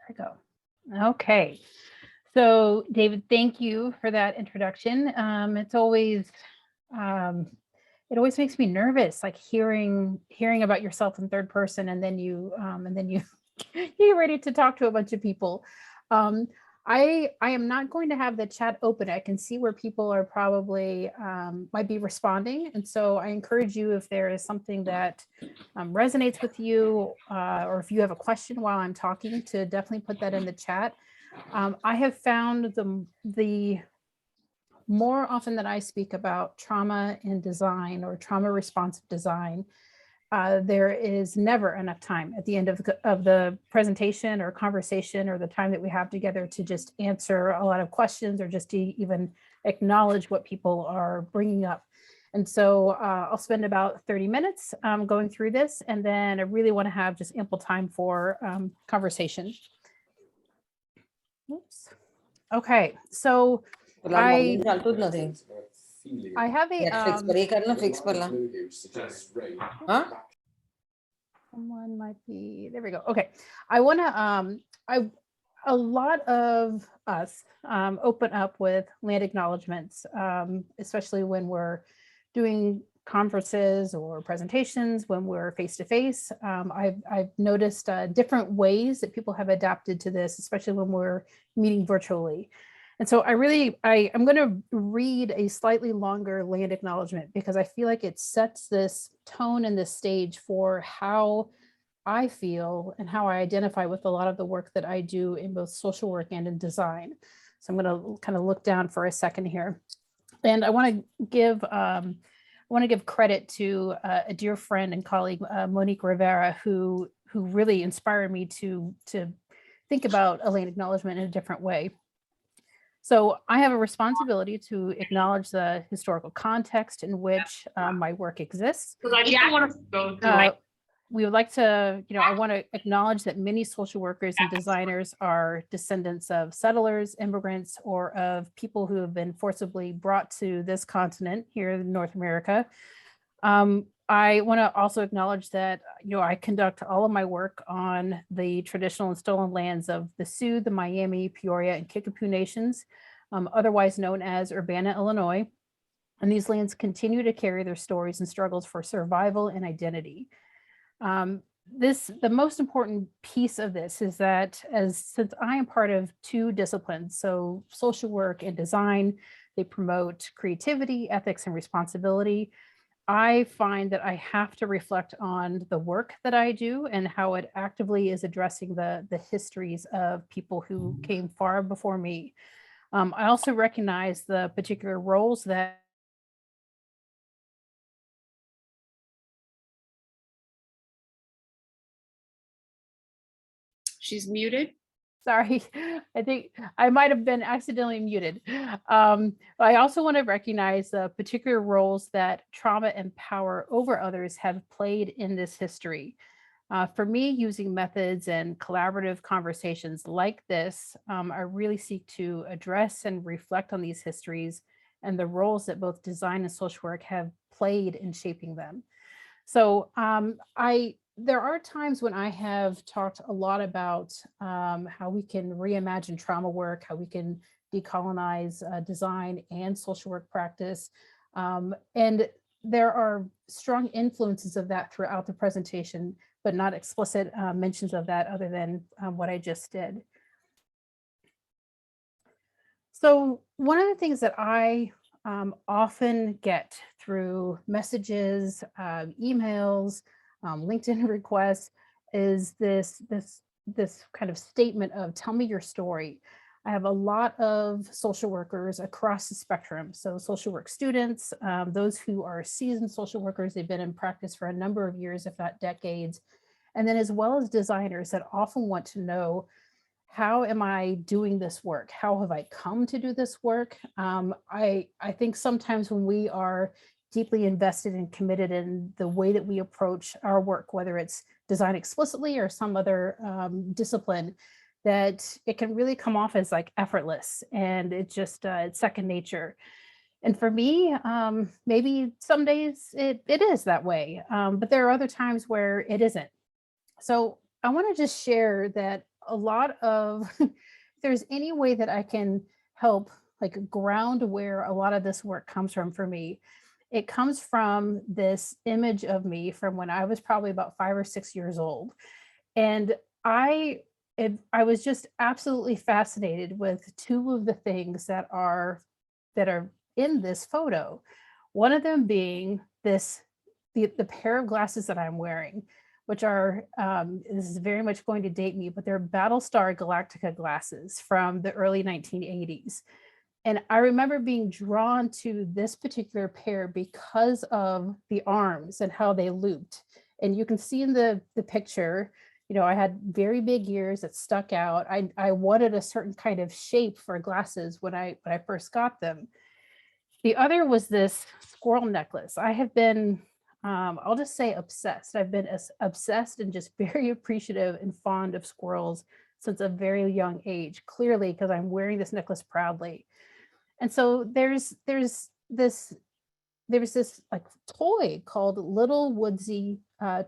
we go. Okay. So David, thank you for that introduction. It's always, it always makes me nervous, like hearing about yourself in third person, and then you you get ready to talk to a bunch of people. Um, I am not going to have the chat open. I can see where people are probably might be responding, and so I encourage you, if there is something that resonates with you, or if you have a question while I'm talking, to definitely put that in the chat. I have found the more often that I speak about trauma in design or trauma responsive design, there is never enough time at the end of the presentation or conversation or the time that we have together to just answer a lot of questions or just to even acknowledge what people are bringing up. And so I'll spend about 30 minutes going through this, and then I really want to have just ample time for conversation. Oops. Okay, so I have a someone might be, there we go. Okay, I want to a lot of us open up with land acknowledgements, especially when we're doing conferences or presentations, when we're face to face. I've noticed different ways that people have adapted to this, especially when we're meeting virtually. And so I'm going to read a slightly longer land acknowledgement because I feel like it sets this tone and this stage for how I feel and how I identify with a lot of the work that I do in both social work and in design. So I'm going to kind of look down for a second here. And I want to give credit to a dear friend and colleague, Monique Rivera, who really inspired me to think about a land acknowledgement in a different way. So I have a responsibility to acknowledge the historical context in which my work exists. Because I just want to go through. We would like to, I want to acknowledge that many social workers and designers are descendants of settlers, immigrants, or of people who have been forcibly brought to this continent here in North America. I want to also acknowledge that, I conduct all of my work on the traditional and stolen lands of the Sioux, the Miami, Peoria, and Kickapoo nations, otherwise known as Urbana, Illinois. And these lands continue to carry their stories and struggles for survival and identity. The most important piece of this is that since I am part of two disciplines, so social work and design, they promote creativity, ethics, and responsibility. I find that I have to reflect on the work that I do and how it actively is addressing the histories of people who came far before me. I also recognize the particular roles that she's muted. Sorry, I think I might have been accidentally muted. I also want to recognize the particular roles that trauma and power over others have played in this history. For me, using methods and collaborative conversations like this, I really seek to address and reflect on these histories and the roles that both design and social work have played in shaping them. So there are times when I have talked a lot about how we can reimagine trauma work, how we can decolonize design and social work practice. And there are strong influences of that throughout the presentation, but not explicit mentions of that other than what I just did. So one of the things that I often get through messages, emails, LinkedIn requests is this kind of statement of tell me your story. I have a lot of social workers across the spectrum. So social work students, those who are seasoned social workers, they've been in practice for a number of years, if not decades. And then as well as designers that often want to know, how am I doing this work? How have I come to do this work? I think sometimes when we are deeply invested and committed in the way that we approach our work, whether it's design explicitly or some other discipline, that it can really come off as like effortless and it just it's second nature. And for me, maybe some days it is that way, but there are other times where it isn't. So I want to just share that a lot of, if there's any way that I can help like ground where a lot of this work comes from for me, it comes from this image of me from when I was probably about 5 or 6 years old. And I I was just absolutely fascinated with two of the things that are in this photo. One of them being the pair of glasses that I'm wearing, which are this is very much going to date me, but they're Battlestar Galactica glasses from the early 1980s. And I remember being drawn to this particular pair because of the arms and how they looped. And you can see in the picture, I had very big ears that stuck out. I wanted a certain kind of shape for glasses when I first got them. The other was this squirrel necklace. I have been, I'll just say obsessed. I've been obsessed and just very appreciative and fond of squirrels since a very young age, clearly because I'm wearing this necklace proudly. And so there was this like toy called Little Woodsy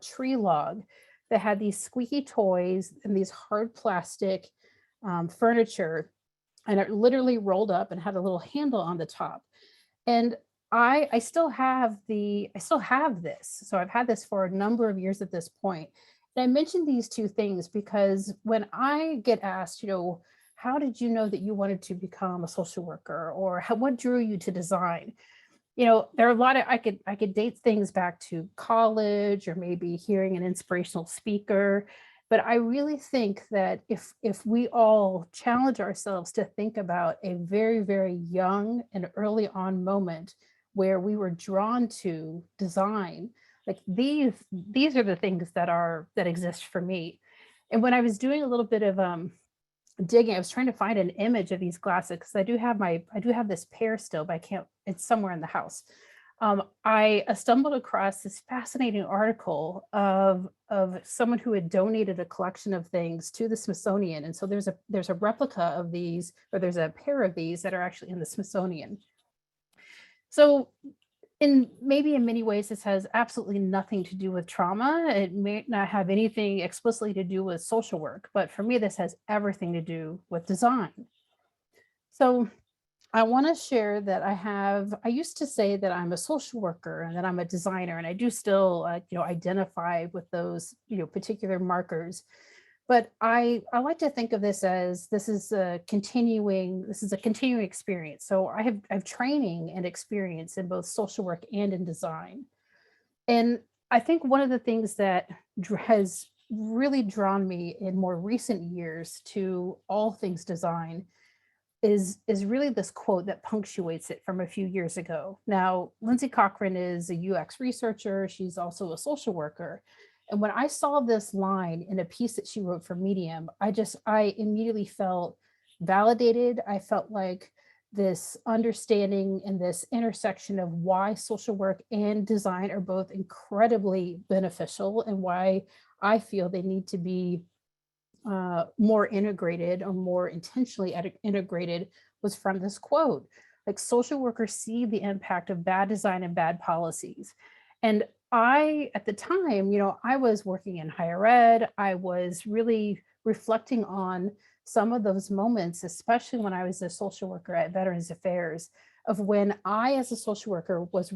Tree Log that had these squeaky toys and these hard plastic furniture, and it literally rolled up and had a little handle on the top. And I still have this. So I've had this for a number of years at this point. And I mentioned these two things because when I get asked, how did you know that you wanted to become a social worker, or what drew you to design? There are a lot of, I could date things back to college or maybe hearing an inspirational speaker. But I really think that if we all challenge ourselves to think about a very, very young and early on moment where we were drawn to design, like these are the things that exist for me. And when I was doing a little bit of digging, I was trying to find an image of these glasses because I do have this pair still, but I can't, it's somewhere in the house. I stumbled across this fascinating article of someone who had donated a collection of things to the Smithsonian. And so there's a replica of these, or there's a pair of these that are actually in the Smithsonian. So maybe in many ways, this has absolutely nothing to do with trauma. It may not have anything explicitly to do with social work, but for me, this has everything to do with design. So I want to share that I used to say that I'm a social worker and that I'm a designer, and I do still, identify with those, particular markers. But I like to think of this as this is a continuing experience. So I have training and experience in both social work and in design. And I think one of the things that has really drawn me in more recent years to all things design is really this quote that punctuates it from a few years ago. Now, Lindsay Cochran is a UX researcher. She's also a social worker. And when I saw this line in a piece that she wrote for Medium, I immediately felt validated. I felt like this understanding and this intersection of why social work and design are both incredibly beneficial and why I feel they need to be more integrated or more intentionally integrated was from this quote. Like, social workers see the impact of bad design and bad policies. And at the time, I was working in higher ed. I was really reflecting on some of those moments, especially when I was a social worker at Veterans Affairs, of when I, as a social worker, was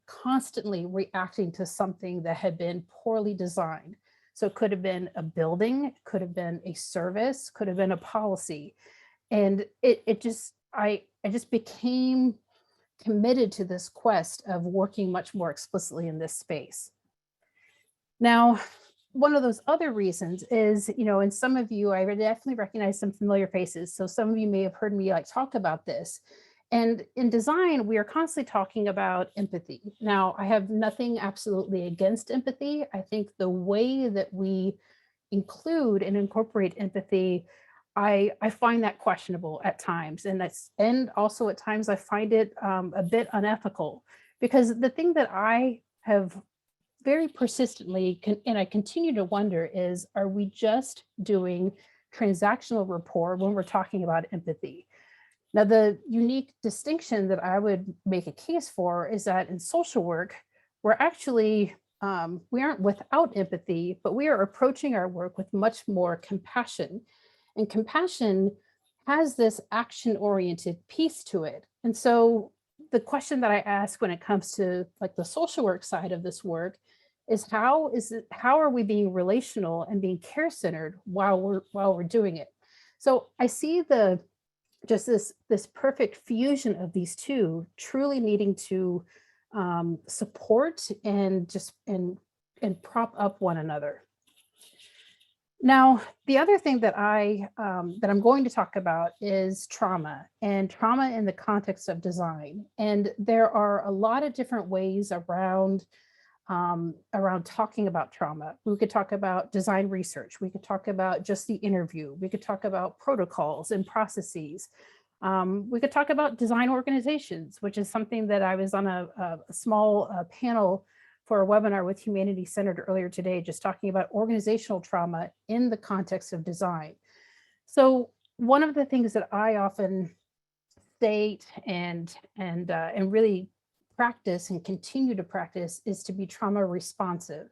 constantly reacting to something that had been poorly designed. So it could have been a building, it could have been a service, could have been a policy. And I just became committed to this quest of working much more explicitly in this space. Now, one of those other reasons is, and some of you, I definitely recognize some familiar faces. So some of you may have heard me talk about this. And in design, we are constantly talking about empathy. Now, I have nothing absolutely against empathy. I think the way that we include and incorporate empathy, I find that questionable at times. And also at times I find it a bit unethical, because the thing that I have very persistently, and I continue to wonder, is, are we just doing transactional rapport when we're talking about empathy? Now, the unique distinction that I would make a case for is that in social work, we're actually we aren't without empathy, but we are approaching our work with much more compassion. And compassion has this action-oriented piece to it. And so the question that I ask when it comes to like the social work side of this work is how are we being relational and being care-centered while we're doing it? So I see this perfect fusion of these two truly needing to support and prop up one another. Now, the other thing that I'm going to talk about is trauma, and trauma in the context of design. And there are a lot of different ways around talking about trauma. We could talk about design research. We could talk about just the interview. We could talk about protocols and processes. We could talk about design organizations, which is something that I was on a small panel for a webinar with Humanity Centered earlier today, just talking about organizational trauma in the context of design. So one of the things that I often state and really practice and continue to practice is to be trauma responsive.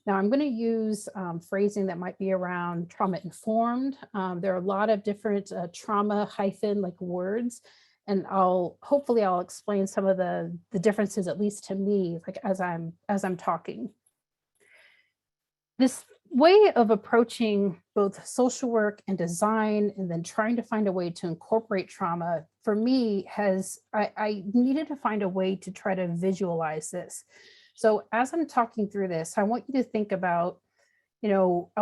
Now I'm going to use phrasing that might be around trauma informed. There are a lot of different trauma hyphen like words, and hopefully I'll explain some of the differences, at least to me, like as I'm talking. This way of approaching both social work and design, and then trying to find a way to incorporate trauma, for me I needed to find a way to try to visualize this. So as I'm talking through this, I want you to think about, the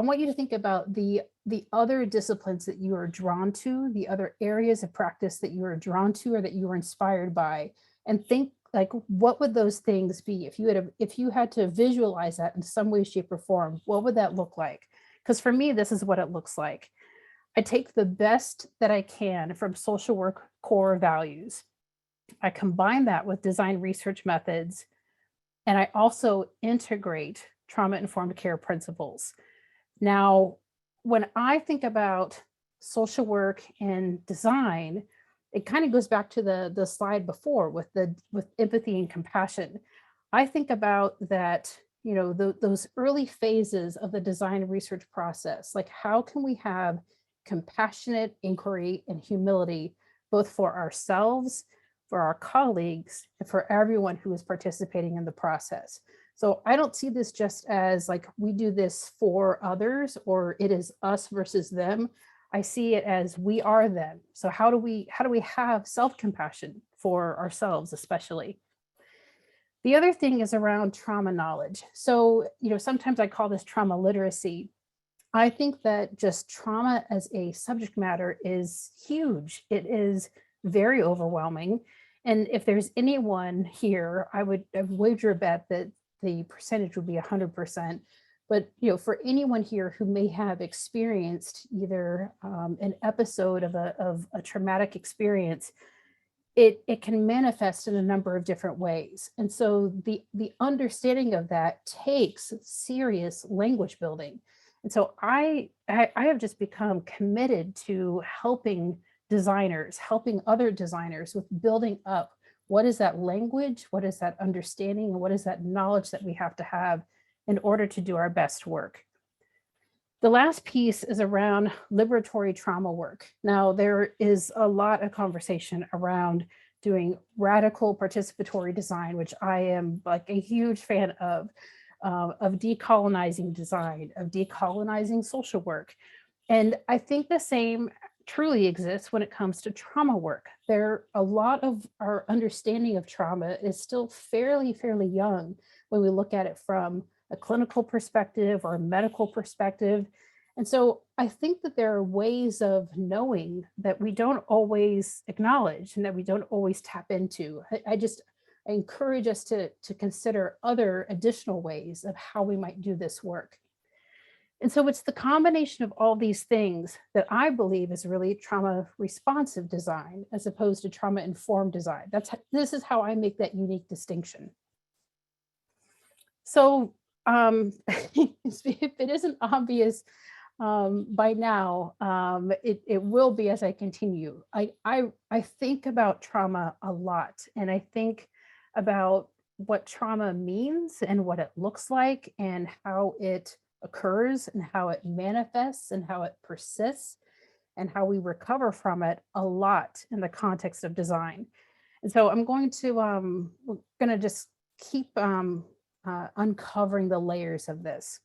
other disciplines that you are drawn to, the other areas of practice that you are drawn to or that you were inspired by, and think like, what would those things be? If you had to visualize that in some way, shape, or form, what would that look like? Because for me, this is what it looks like. I take the best that I can from social work core values. I combine that with design research methods, and I also integrate trauma-informed care principles. Now, when I think about social work and design, it kind of goes back to the slide before with empathy and compassion. I think about that, those early phases of the design and research process, like how can we have compassionate inquiry and humility, both for ourselves, for our colleagues, and for everyone who is participating in the process. So I don't see this just as like we do this for others or it is us versus them. I see it as we are them. So how do we have self-compassion for ourselves, especially? The other thing is around trauma knowledge. So, sometimes I call this trauma literacy. I think that just trauma as a subject matter is huge. It is very overwhelming. And if there's anyone here, I would wager a bet that the percentage would be 100%. But for anyone here who may have experienced either an episode of a traumatic experience, it can manifest in a number of different ways. And so the understanding of that takes serious language building. And so I have just become committed to helping designers, helping other designers with building up what is that language, what is that understanding, and what is that knowledge that we have to have in order to do our best work. The last piece is around liberatory trauma work. Now, there is a lot of conversation around doing radical participatory design, which I am like a huge fan of decolonizing design, of decolonizing social work. And I think the same truly exists when it comes to trauma work. A lot of our understanding of trauma is still fairly young when we look at it from a clinical perspective or a medical perspective. And so I think that there are ways of knowing that we don't always acknowledge and that we don't always tap into. I encourage us to consider other additional ways of how we might do this work. And so it's the combination of all these things that I believe is really trauma responsive design as opposed to trauma informed design. This is how I make that unique distinction. So if it isn't obvious by now, it will be as I continue. I think about trauma a lot, and I think about what trauma means and what it looks like and how it occurs and how it manifests and how it persists and how we recover from it a lot in the context of design. And so I'm going to we're going to just keep uncovering the layers of this.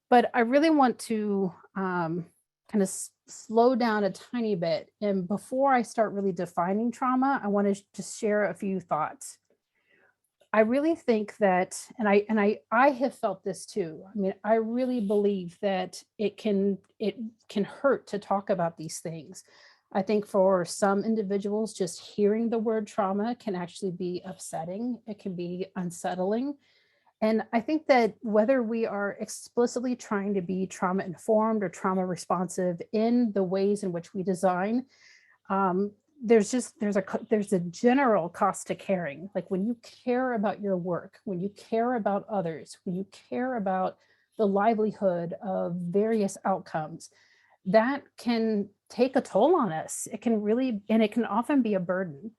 But I really want to kind of slow down a tiny bit. And before I start really defining trauma, I want to just share a few thoughts. I really think that, and I have felt this too. I mean, I really believe that it can hurt to talk about these things. I think for some individuals, just hearing the word trauma can actually be upsetting. It can be unsettling. And I think that whether we are explicitly trying to be trauma informed or trauma responsive in the ways in which we design, um, there's a general cost to caring. Like when you care about your work, when you care about others, when you care about the livelihood of various outcomes, that can take a toll on us. It can really, and it can often be a burden.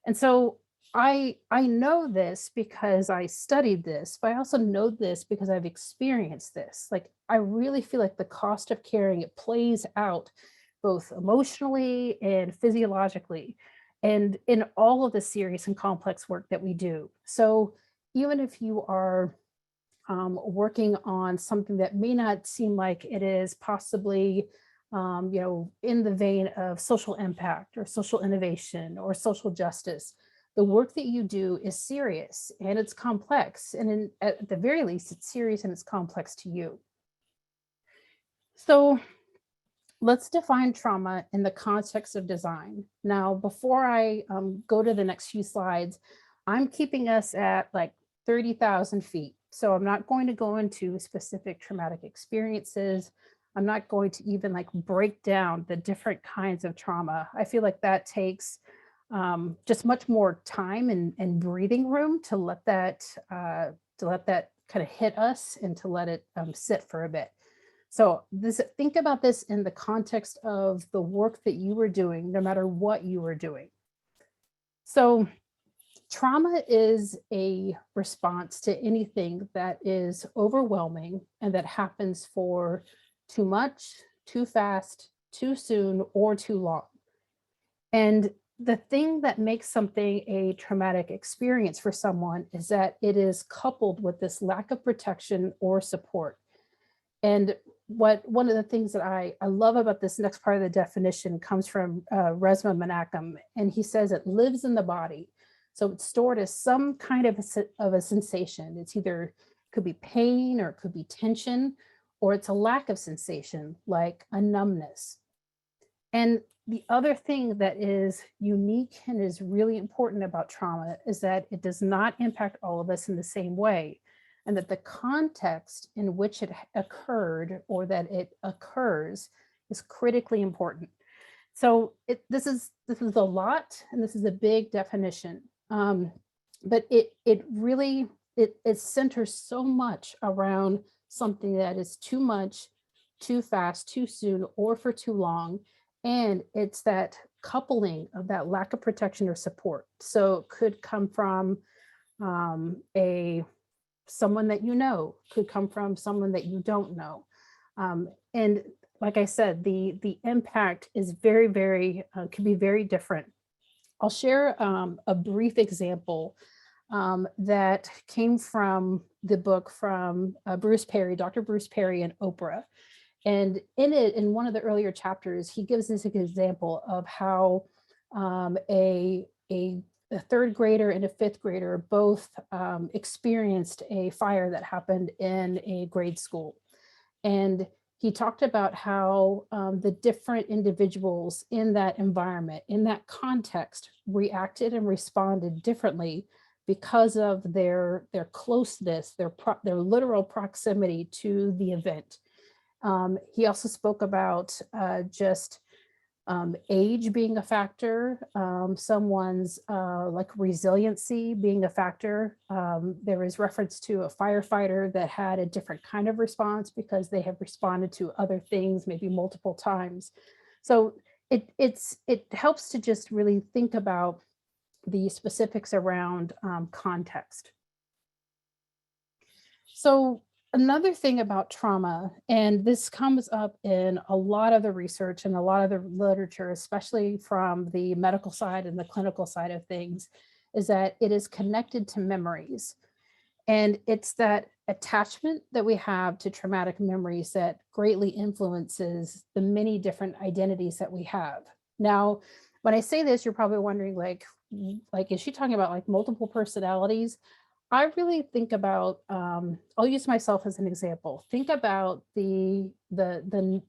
And so I know this because I studied this, but I also know this because I've experienced this. Like I really feel like the cost of caring, it plays out both emotionally and physiologically, and in all of the serious and complex work that we do. So even if you are working on something that may not seem like it is possibly in the vein of social impact or social innovation or social justice, the work that you do is serious and it's complex. And at the very least, it's serious and it's complex to you. So let's define trauma in the context of design. Now, before I go to the next few slides, I'm keeping us at like 30,000 feet. So I'm not going to go into specific traumatic experiences. I'm not going to even like break down the different kinds of trauma. I feel like that takes just much more time and breathing room to let that kind of hit us and to let it sit for a bit. So think about this in the context of the work that you were doing, no matter what you were doing. So trauma is a response to anything that is overwhelming and that happens for too much, too fast, too soon, or too long. And the thing that makes something a traumatic experience for someone is that it is coupled with this lack of protection or support. And one of the things that I love about this next part of the definition comes from Resmaa Menakem, and he says it lives in the body. So it's stored as some kind of a sensation. It's either could be pain or it could be tension, or it's a lack of sensation like a numbness. And the other thing that is unique and is really important about trauma is that it does not impact all of us in the same way, and that the context in which it occurred or that it occurs is critically important. So this is a lot, and this is a big definition, but it really centers so much around something that is too much, too fast, too soon, or for too long. And it's that coupling of that lack of protection or support. So it could come from someone that you know, could come from someone that you don't know. And like I said, the impact is very, very, can be very different. I'll share a brief example that came from the book from Bruce Perry, Dr. Bruce Perry and Oprah. And in one of the earlier chapters, he gives this example of how a third grader and a fifth grader both experienced a fire that happened in a grade school. And he talked about how the different individuals in that environment, in that context, reacted and responded differently because of their closeness, their literal proximity to the event. He also spoke about just age being a factor, someone's like resiliency being a factor. There is reference to a firefighter that had a different kind of response because they have responded to other things maybe multiple times. So it helps to just really think about the specifics around context. So another thing about trauma, and this comes up in a lot of the research and a lot of the literature, especially from the medical side and the clinical side of things, is that it is connected to memories. And it's that attachment that we have to traumatic memories that greatly influences the many different identities that we have. Now, when I say this, you're probably wondering, like, is she talking about like multiple personalities? I really think about, I'll use myself as an example. Think about the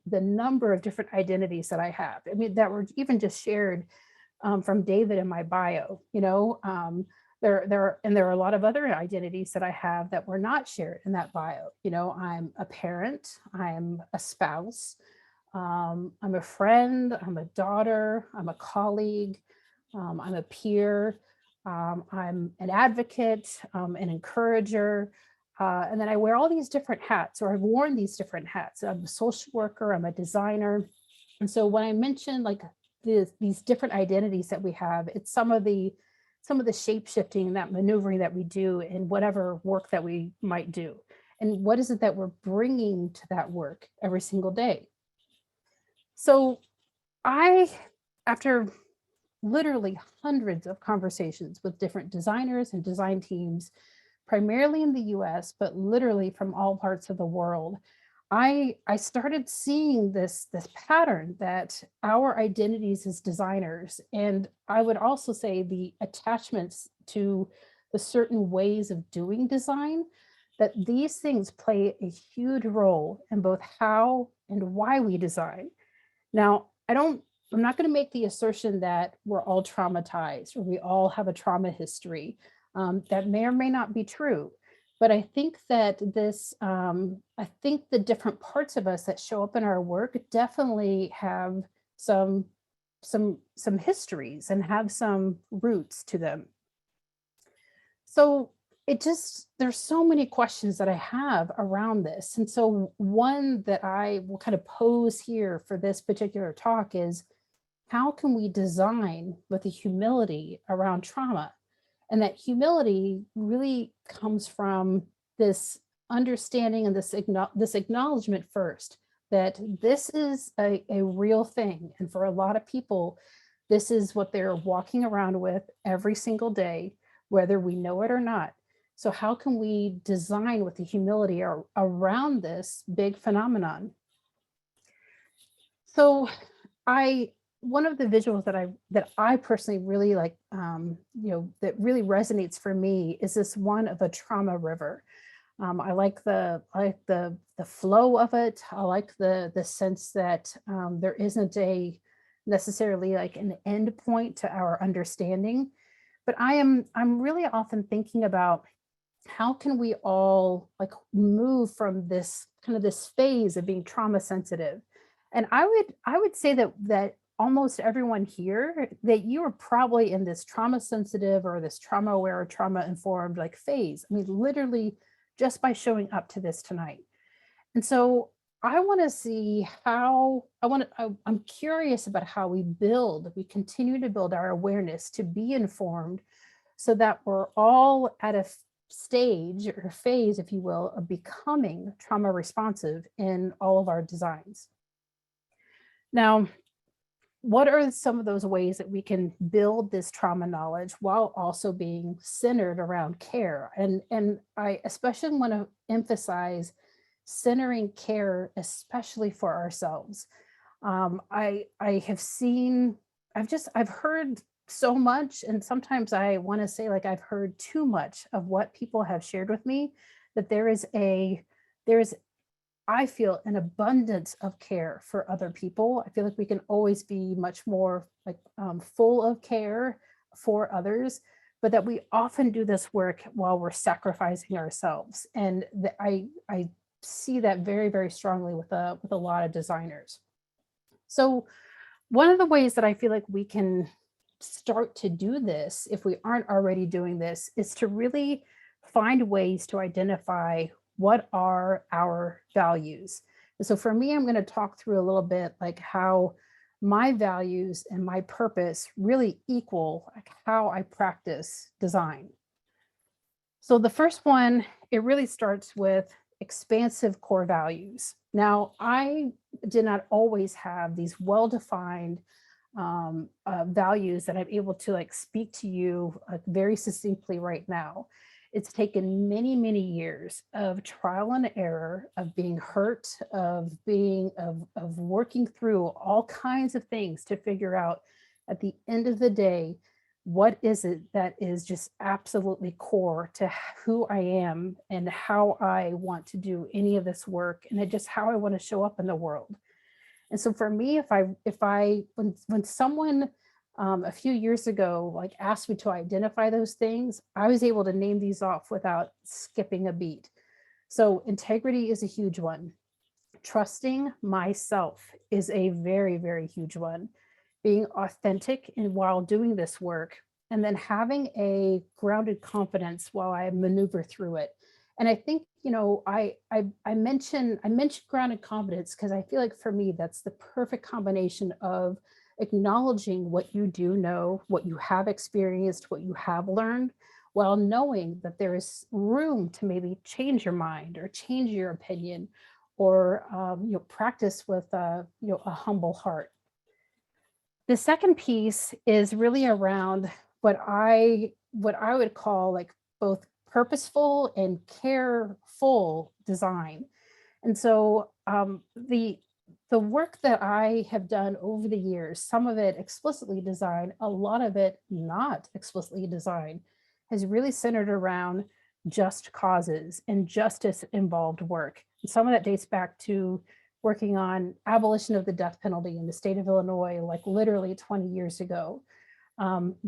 number of different identities that I have. I mean, that were even just shared from David in my bio, there are a lot of other identities that I have that were not shared in that bio. I'm a parent, I'm a spouse, I'm a friend, I'm a daughter, I'm a colleague, I'm a peer, I'm an advocate, an encourager, and then I wear all these different hats, or I've worn these different hats. I'm a social worker, I'm a designer. And so when I mention like these different identities that we have, it's some of the shape shifting, that maneuvering that we do in whatever work that we might do. And what is it that we're bringing to that work every single day? So after literally hundreds of conversations with different designers and design teams, primarily in the US, but literally from all parts of the world, I started seeing this pattern that our identities as designers, and I would also say the attachments to the certain ways of doing design, that these things play a huge role in both how and why we design. Now, I'm not going to make the assertion that we're all traumatized or we all have a trauma history. That may or may not be true. But I think that I think the different parts of us that show up in our work definitely have some histories and have some roots to them. So there's so many questions that I have around this. And so one that I will kind of pose here for this particular talk is, how can we design with a humility around trauma? And that humility really comes from this understanding and this acknowledgement first, that this is a real thing. And for a lot of people, this is what they're walking around with every single day, whether we know it or not. So how can we design with the humility around this big phenomenon? So one of the visuals that I personally really like, that really resonates for me, is this one of a trauma river. I like the flow of it. I like the sense that there isn't necessarily like an end point to our understanding. But I'm really often thinking about, how can we all like move from this phase of being trauma sensitive? And I would say that almost everyone here, that you are probably in this trauma sensitive or this trauma aware or trauma informed like phase. I mean, literally just by showing up to this tonight. And so I want to see I'm curious about how we continue to build our awareness to be informed, so that we're all at a stage or phase, if you will, of becoming trauma responsive in all of our designs. Now, what are some of those ways that we can build this trauma knowledge while also being centered around care? And I especially want to emphasize centering care, especially for ourselves. I have seen, I've heard so much, and sometimes I want to say, like, I've heard too much of what people have shared with me, that there is I feel an abundance of care for other people. I feel like we can always be much more like full of care for others, but that we often do this work while we're sacrificing ourselves. And I see that very, very strongly with a lot of designers. So one of the ways that I feel like we can start to do this, if we aren't already doing this, is to really find ways to identify what are our values. And so for me, I'm going to talk through a little bit like how my values and my purpose really equal like how I practice design. So the first one, it really starts with expansive core values. Now, I did not always have these well-defined values that I'm able to like speak to you very succinctly right now. It's taken many, many years of trial and error, of being hurt, of working through all kinds of things to figure out at the end of the day, what is it that is just absolutely core to who I am and how I want to do any of this work and just how I want to show up in the world. And so for me, when someone a few years ago like asked me to identify those things, I was able to name these off without skipping a beat. So integrity is a huge one. Trusting myself is a very, very huge one. Being authentic and while doing this work, and then having a grounded confidence while I maneuver through it. And I think, you know, I mentioned grounded confidence because I feel like for me, that's the perfect combination of acknowledging what you do know, what you have experienced, what you have learned, while knowing that there is room to maybe change your mind or change your opinion or practice with a humble heart. The second piece is really around what I would call like both purposeful and careful design. And so the work that I have done over the years, some of it explicitly designed, a lot of it not explicitly designed, has really centered around just causes and justice involved work. And some of that dates back to working on abolition of the death penalty in the state of Illinois, like literally 20 years ago.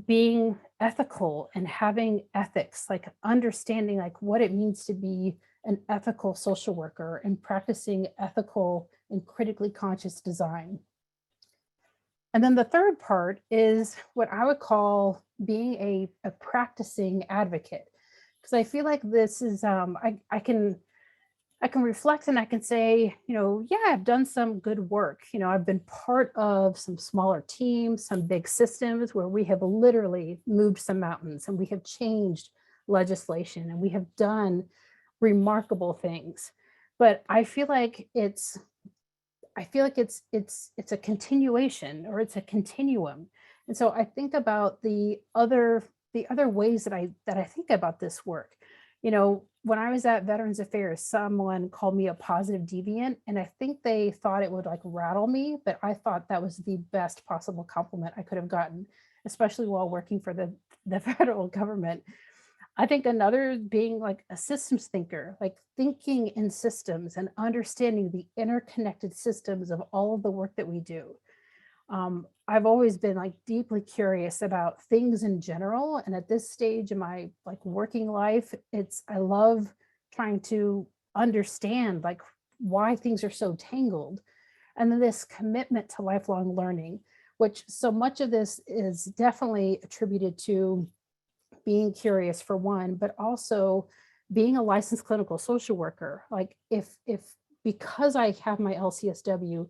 Being ethical and having ethics, like understanding like what it means to be an ethical social worker and practicing ethical and critically conscious design. And then the third part is what I would call being a practicing advocate. Because I feel like this is, I can reflect and I can say, yeah, I've done some good work. I've been part of some smaller teams, some big systems where we have literally moved some mountains and we have changed legislation and we have done remarkable things. But I feel like it's a continuation or it's a continuum. And so I think about the other ways that I think about this work. When I was at Veterans Affairs, someone called me a positive deviant, and I think they thought it would like rattle me, but I thought that was the best possible compliment I could have gotten, especially while working for the federal government. I think another being like a systems thinker, like thinking in systems and understanding the interconnected systems of all of the work that we do. I've always been like deeply curious about things in general. And at this stage in my like working life, I love trying to understand like why things are so tangled. And then this commitment to lifelong learning, which so much of this is definitely attributed to being curious for one, but also being a licensed clinical social worker. Like if because I have my LCSW,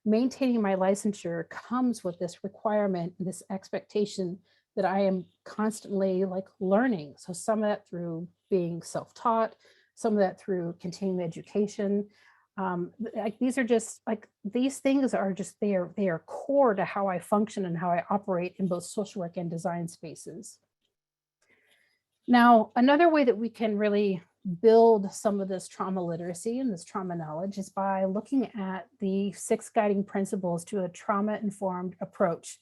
maintaining my licensure comes with this requirement, this expectation that I am constantly like learning. So some of that through being self-taught, some of that through continuing education. Like these are just like, these things are just, they are core to how I function and how I operate in both social work and design spaces. Now, another way that we can really build some of this trauma literacy and this trauma knowledge is by looking at the 6 guiding principles to a trauma-informed approach.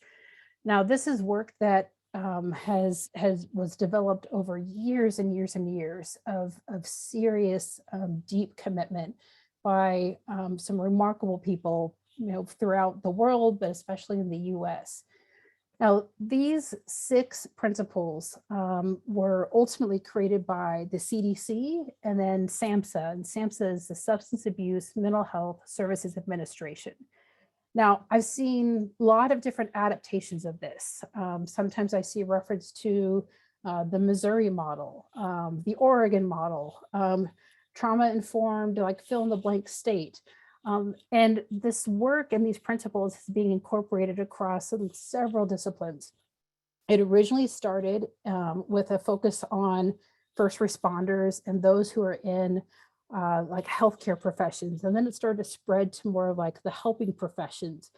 Now, this is work that was developed over years and years and years of serious, deep commitment by some remarkable people, throughout the world, but especially in the U.S. Now, these 6 principles were ultimately created by the CDC and then SAMHSA. And SAMHSA is the Substance Abuse Mental Health Services Administration. Now, I've seen a lot of different adaptations of this. Sometimes I see reference to the Missouri model, the Oregon model, trauma-informed, like fill in the blank state. And this work and these principles is being incorporated across several disciplines. It originally started with a focus on first responders and those who are in like healthcare professions. And then it started to spread to more of like the helping professions.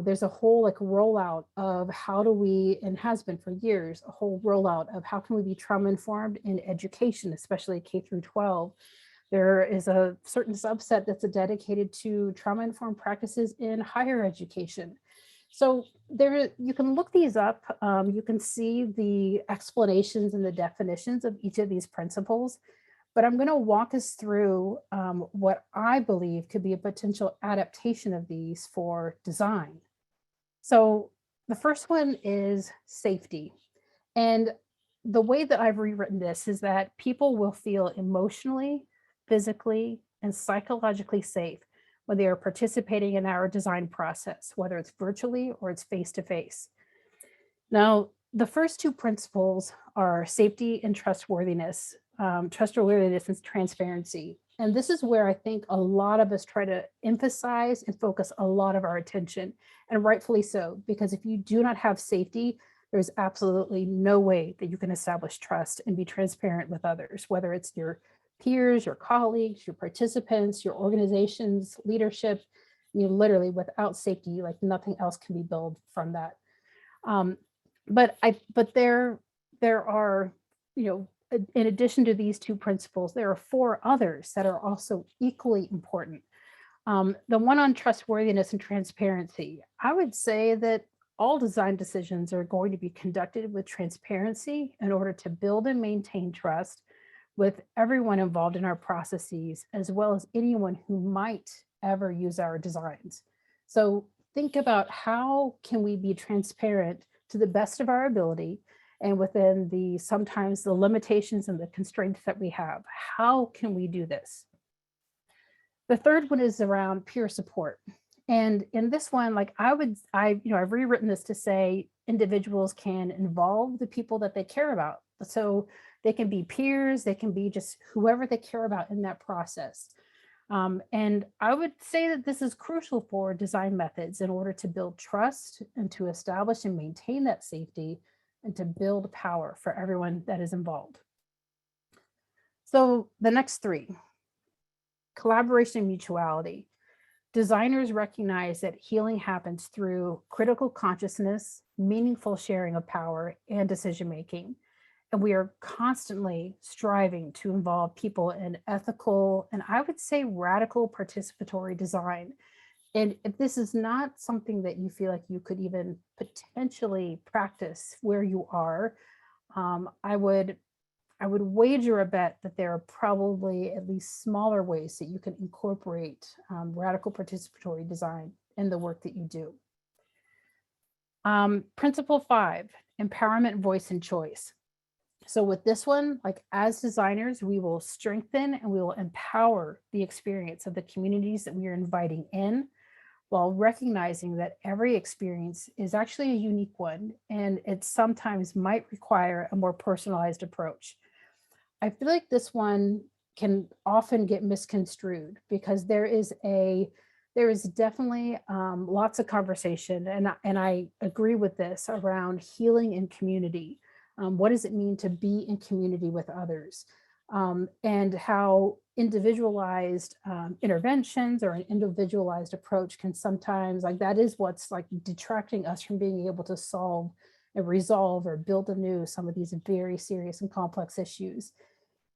There's a whole like rollout of how do we, and has been for years, a whole rollout of how can we be trauma informed in education, especially K through 12. There is a certain subset that's dedicated to trauma informed practices in higher education. So there, you can look these up. You can see the explanations and the definitions of each of these principles, but I'm going to walk us through what I believe could be a potential adaptation of these for design. So the first one is safety. And the way that I've rewritten this is that people will feel emotionally, physically, and psychologically safe when they are participating in our design process, whether it's virtually or it's face-to-face. Now, the first two principles are safety and trustworthiness, trustworthiness and transparency. And this is where I think a lot of us try to emphasize and focus a lot of our attention, and rightfully so, because if you do not have safety, there's absolutely no way that you can establish trust and be transparent with others, whether it's your peers, your colleagues, your participants, your organization's leadership. I mean, literally without safety, like nothing else can be built from that. Um, but there are, you know, in addition to these two principles, there are four others that are also equally important. The one on trustworthiness and transparency, I would say that all design decisions are going to be conducted with transparency in order to build and maintain trust with everyone involved in our processes, as well as anyone who might ever use our designs. So think about how can we be transparent to the best of our ability and within the sometimes the limitations and the constraints that we have. How can we do this? The third one is around peer support. And in this one, like I've rewritten this to say individuals can involve the people that they care about. So they can be peers, they can be just whoever they care about in that process. And I would say that this is crucial for design methods in order to build trust and to establish and maintain that safety and to build power for everyone that is involved. So the next three, collaboration and mutuality. Designers recognize that healing happens through critical consciousness, meaningful sharing of power, and decision making. And we are constantly striving to involve people in ethical and I would say radical participatory design. And if this is not something that you feel like you could even potentially practice where you are, I would wager a bet that there are probably at least smaller ways that you can incorporate radical participatory design in the work that you do. Principle 5, empowerment, voice, and choice. So with this one, like as designers, we will strengthen and we will empower the experience of the communities that we are inviting in, while recognizing that every experience is actually a unique one, and it sometimes might require a more personalized approach. I feel like this one can often get misconstrued because there is definitely lots of conversation, and I agree with this around healing in community. What does it mean to be in community with others? And how individualized interventions or an individualized approach can sometimes, like that is what's like detracting us from being able to solve and resolve or build anew some of these very serious and complex issues.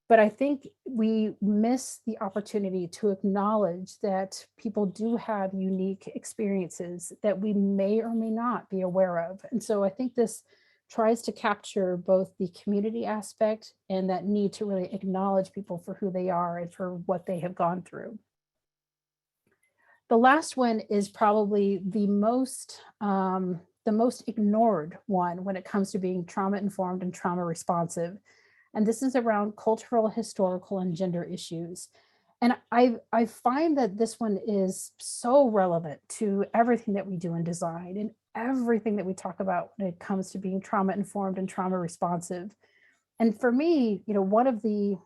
But I think we miss the opportunity to acknowledge that people do have unique experiences that we may or may not be aware of. And so I think this tries to capture both the community aspect and that need to really acknowledge people for who they are and for what they have gone through. The last one is probably the most ignored one when it comes to being trauma informed and trauma responsive. And this is around cultural, historical, and gender issues. And I find that this one is so relevant to everything that we do in design and everything that we talk about when it comes to being trauma informed and trauma responsive. And for me, you know, one of the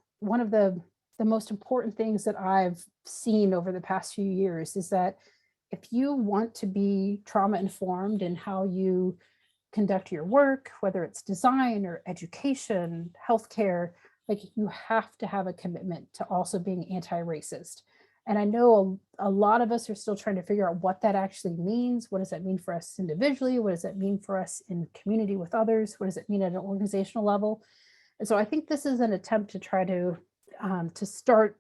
the most important things that I've seen over the past few years is that if you want to be trauma informed in how you conduct your work, whether it's design or education, healthcare, like you have to have a commitment to also being anti-racist. And I know a lot of us are still trying to figure out what that actually means. What does that mean for us individually? What does that mean for us in community with others? What does it mean at an organizational level? And so I think this is an attempt to try to start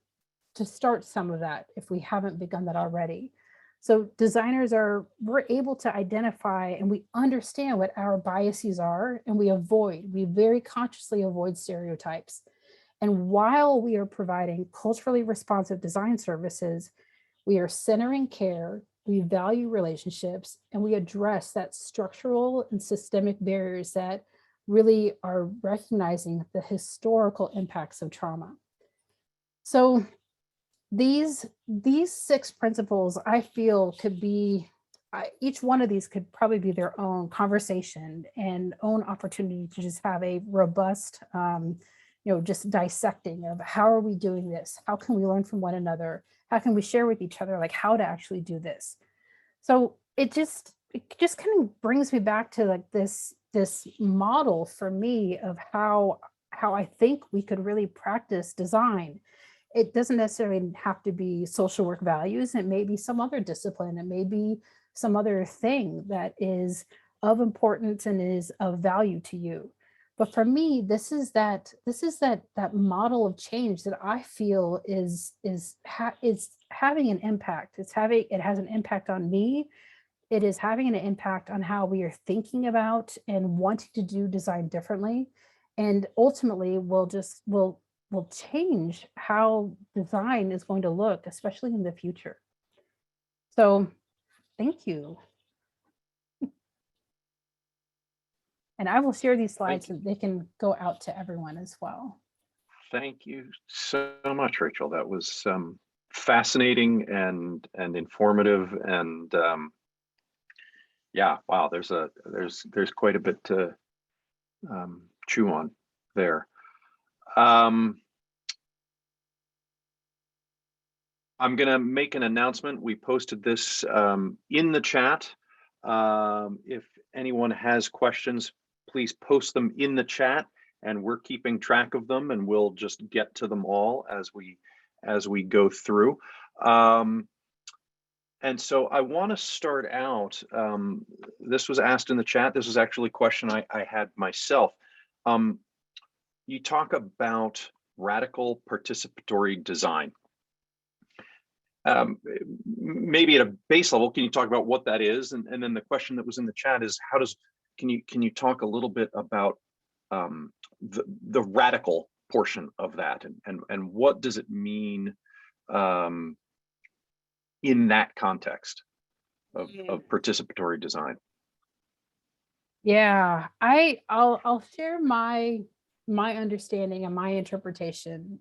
some of that if we haven't begun that already. So designers we're able to identify and we understand what our biases are, and we very consciously avoid stereotypes. And while we are providing culturally responsive design services, we are centering care, we value relationships, and we address that structural and systemic barriers that really are recognizing the historical impacts of trauma. So these 6 principles, I feel, could be, each one of these could probably be their own conversation and own opportunity to just have a robust, just dissecting of how are we doing this? How can we learn from one another? How can we share with each other, like how to actually do this? So it just kind of brings me back to like this model for me of how I think we could really practice design. It doesn't necessarily have to be social work values. It may be some other discipline. It may be some other thing that is of importance and is of value to you. But for me, this is that model of change that I feel is having an impact. It has an impact on me. It is having an impact on how we are thinking about and wanting to do design differently, and ultimately will change how design is going to look, especially in the future. So thank you. And I will share these slides so they can go out to everyone as well. Thank you so much, Rachel. That was fascinating and informative, and yeah, wow, there's quite a bit to chew on there. I'm going to make an announcement. We posted this in the chat. If anyone has questions, please post them in the chat, and we're keeping track of them, and we'll just get to them all as we go through. And so I want to start out. This was asked in the chat. This was actually a question I had myself. You talk about radical participatory design. Maybe at a base level, can you talk about what that is? And then the question that was in the chat is, can you talk a little bit about the radical portion of that, and what does it mean in that context of participatory design? Yeah, I'll share my understanding and my interpretation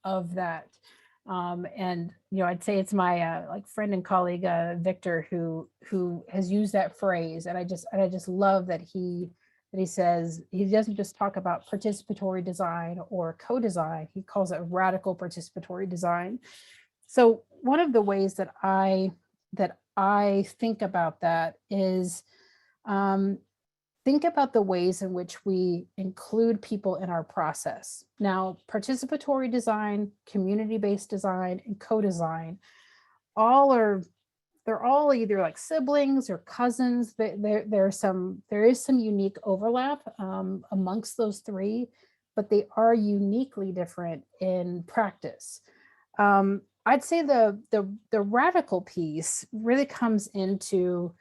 of that. And I'd say it's my like friend and colleague Victor who has used that phrase, and I just love that he says he doesn't just talk about participatory design or co-design. He calls it radical participatory design. So one of the ways that I think about that is think about the ways in which we include people in our process. Now, participatory design, community-based design, and co-design, they're all either like siblings or cousins. There is some unique overlap amongst those three, but they are uniquely different in practice. I'd say the radical piece really comes into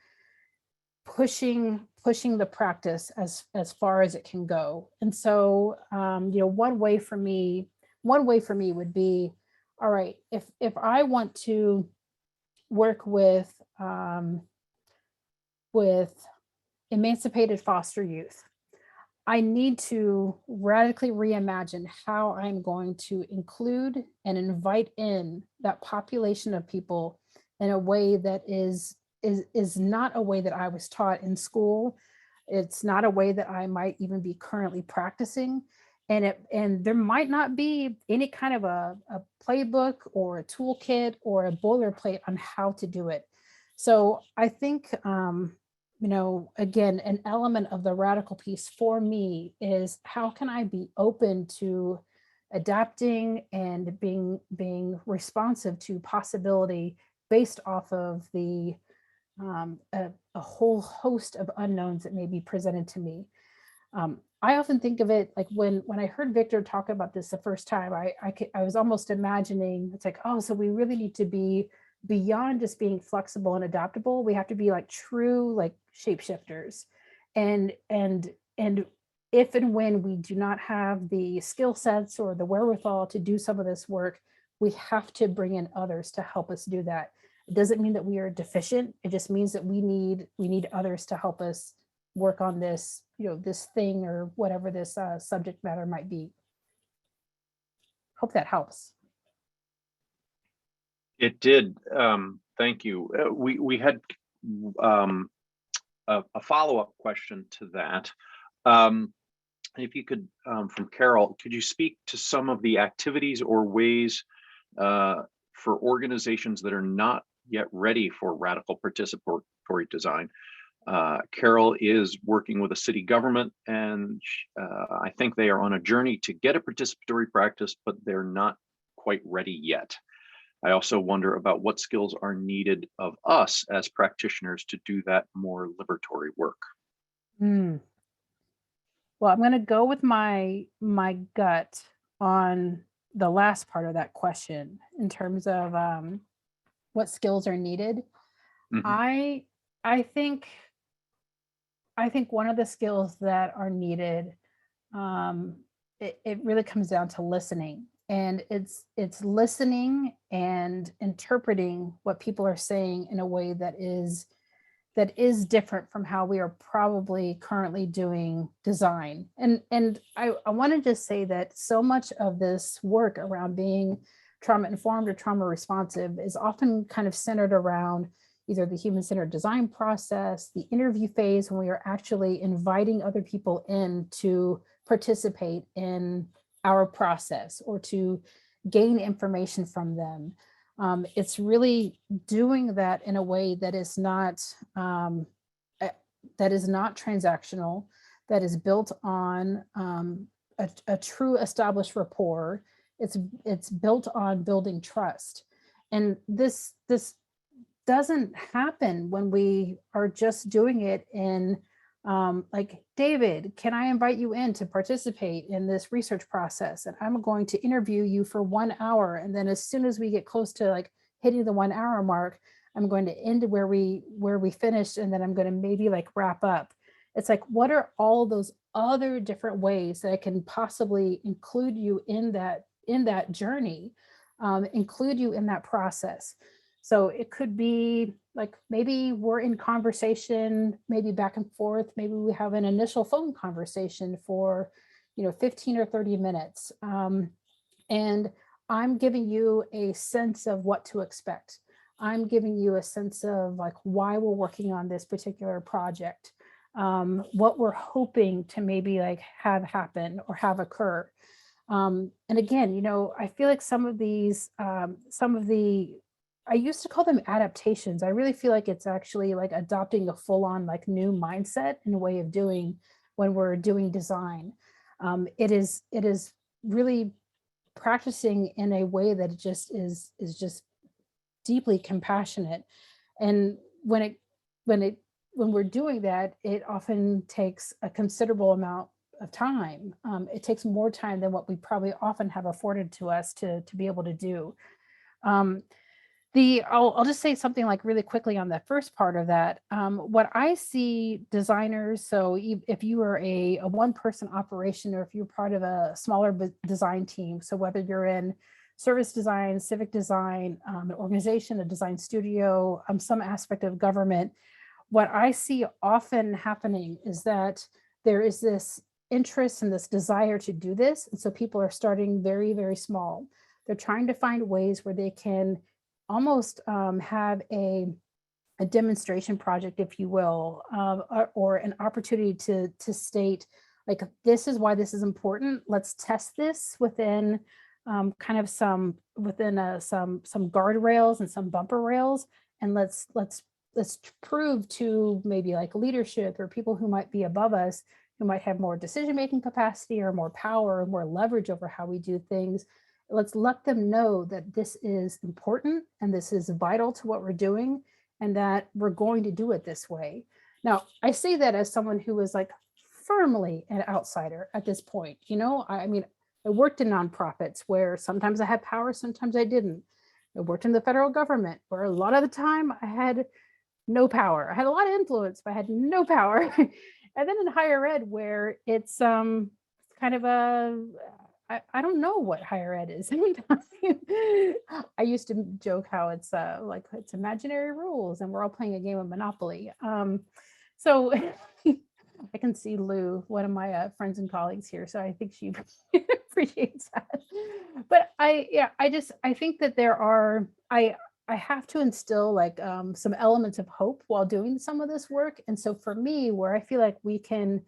pushing the practice as far as it can go. And so, one way for me would be, all right, if I want to work with emancipated foster youth, I need to radically reimagine how I'm going to include and invite in that population of people in a way that is not a way that I was taught in school. It's not a way that I might even be currently practicing. and there might not be any kind of a playbook or a toolkit or a boilerplate on how to do it. So I think, again, an element of the radical piece for me is how can I be open to adapting and being responsive to possibility based off of a whole host of unknowns that may be presented to me. I often think of it like when I heard Victor talk about this the first time, I was almost imagining it's like, oh, so we really need to be beyond just being flexible and adaptable. We have to be like true like shapeshifters, and if and when we do not have the skill sets or the wherewithal to do some of this work, we have to bring in others to help us do that. It doesn't mean that we are deficient. It just means that we need others to help us work on this, this thing or whatever this subject matter might be. Hope that helps. It did. Thank you. We had a follow-up question to that. If you could, from Carol, could you speak to some of the activities or ways for organizations that are not yet ready for radical participatory design? Carol is working with a city government, and I think they are on a journey to get a participatory practice, but they're not quite ready yet. I also wonder about what skills are needed of us as practitioners to do that more liberatory work. Well, I'm going to go with my gut on the last part of that question in terms of what skills are needed. Mm-hmm. I think one of the skills that are needed, it really comes down to listening, and it's listening and interpreting what people are saying in a way that is different from how we are probably currently doing design. And I want to just say that so much of this work around being trauma informed or trauma responsive is often kind of centered around either the human-centered design process, the interview phase, when we are actually inviting other people in to participate in our process or to gain information from them. It's really doing that in a way that is not transactional, that is built on a true established rapport. It's built on building trust, and this doesn't happen when we are just doing it in like, David, can I invite you in to participate in this research process? And I'm going to interview you for 1 hour. And then as soon as we get close to like hitting the 1 hour mark, I'm going to end where we finished. And then I'm going to maybe like wrap up. It's like, what are all those other different ways that I can possibly include you in that journey, include you in that process? So it could be like, maybe we're in conversation, maybe back and forth, maybe we have an initial phone conversation for, 15 or 30 minutes. And I'm giving you a sense of what to expect. I'm giving you a sense of like why we're working on this particular project, what we're hoping to maybe like have happen or have occur. And again, I feel like some of the I used to call them adaptations. I really feel like it's actually like adopting a full-on like new mindset and way of doing when we're doing design. It is really practicing in a way that just is just deeply compassionate. And when we're doing that, it often takes a considerable amount of time. It takes more time than what we probably often have afforded to us to be able to do. I'll just say something like really quickly on the first part of that. What I see designers, so if you are a one-person operation or if you're part of a smaller design team, so whether you're in service design, civic design, an organization, a design studio, some aspect of government, what I see often happening is that there is this interest and this desire to do this. And so people are starting very, very small. They're trying to find ways where they can almost have a demonstration project, if you will, or an opportunity to state, like, this is why this is important. Let's test this within kind of some guardrails and some bumper rails, and let's prove to maybe like leadership or people who might be above us, who might have more decision-making capacity or more power or more leverage over how we do things. Let's let them know that this is important and this is vital to what we're doing, and that we're going to do it this way. Now, I say that as someone who is like firmly an outsider at this point. You know, I mean, I worked in nonprofits where sometimes I had power, sometimes I didn't. I worked in the federal government where a lot of the time I had no power. I had a lot of influence, but I had no power. And then in higher ed, where it's kind of a, I don't know what higher ed is. I used to joke how it's like it's imaginary rules and we're all playing a game of Monopoly. So I can see Lou, one of my friends and colleagues here, so I think she appreciates that. But I think that there are, I have to instill like some elements of hope while doing some of this work. And so for me, where I feel like we can,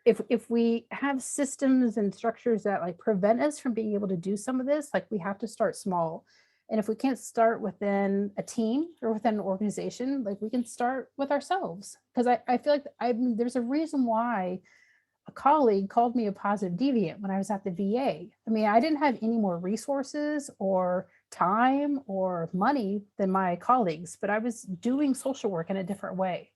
if we have systems and structures that like prevent us from being able to do some of this, like we have to start small. And if we can't start within a team or within an organization, like we can start with ourselves. Because I feel like there's a reason why a colleague called me a positive deviant when I was at the VA. I mean, I didn't have any more resources or time or money than my colleagues, but I was doing social work in a different way.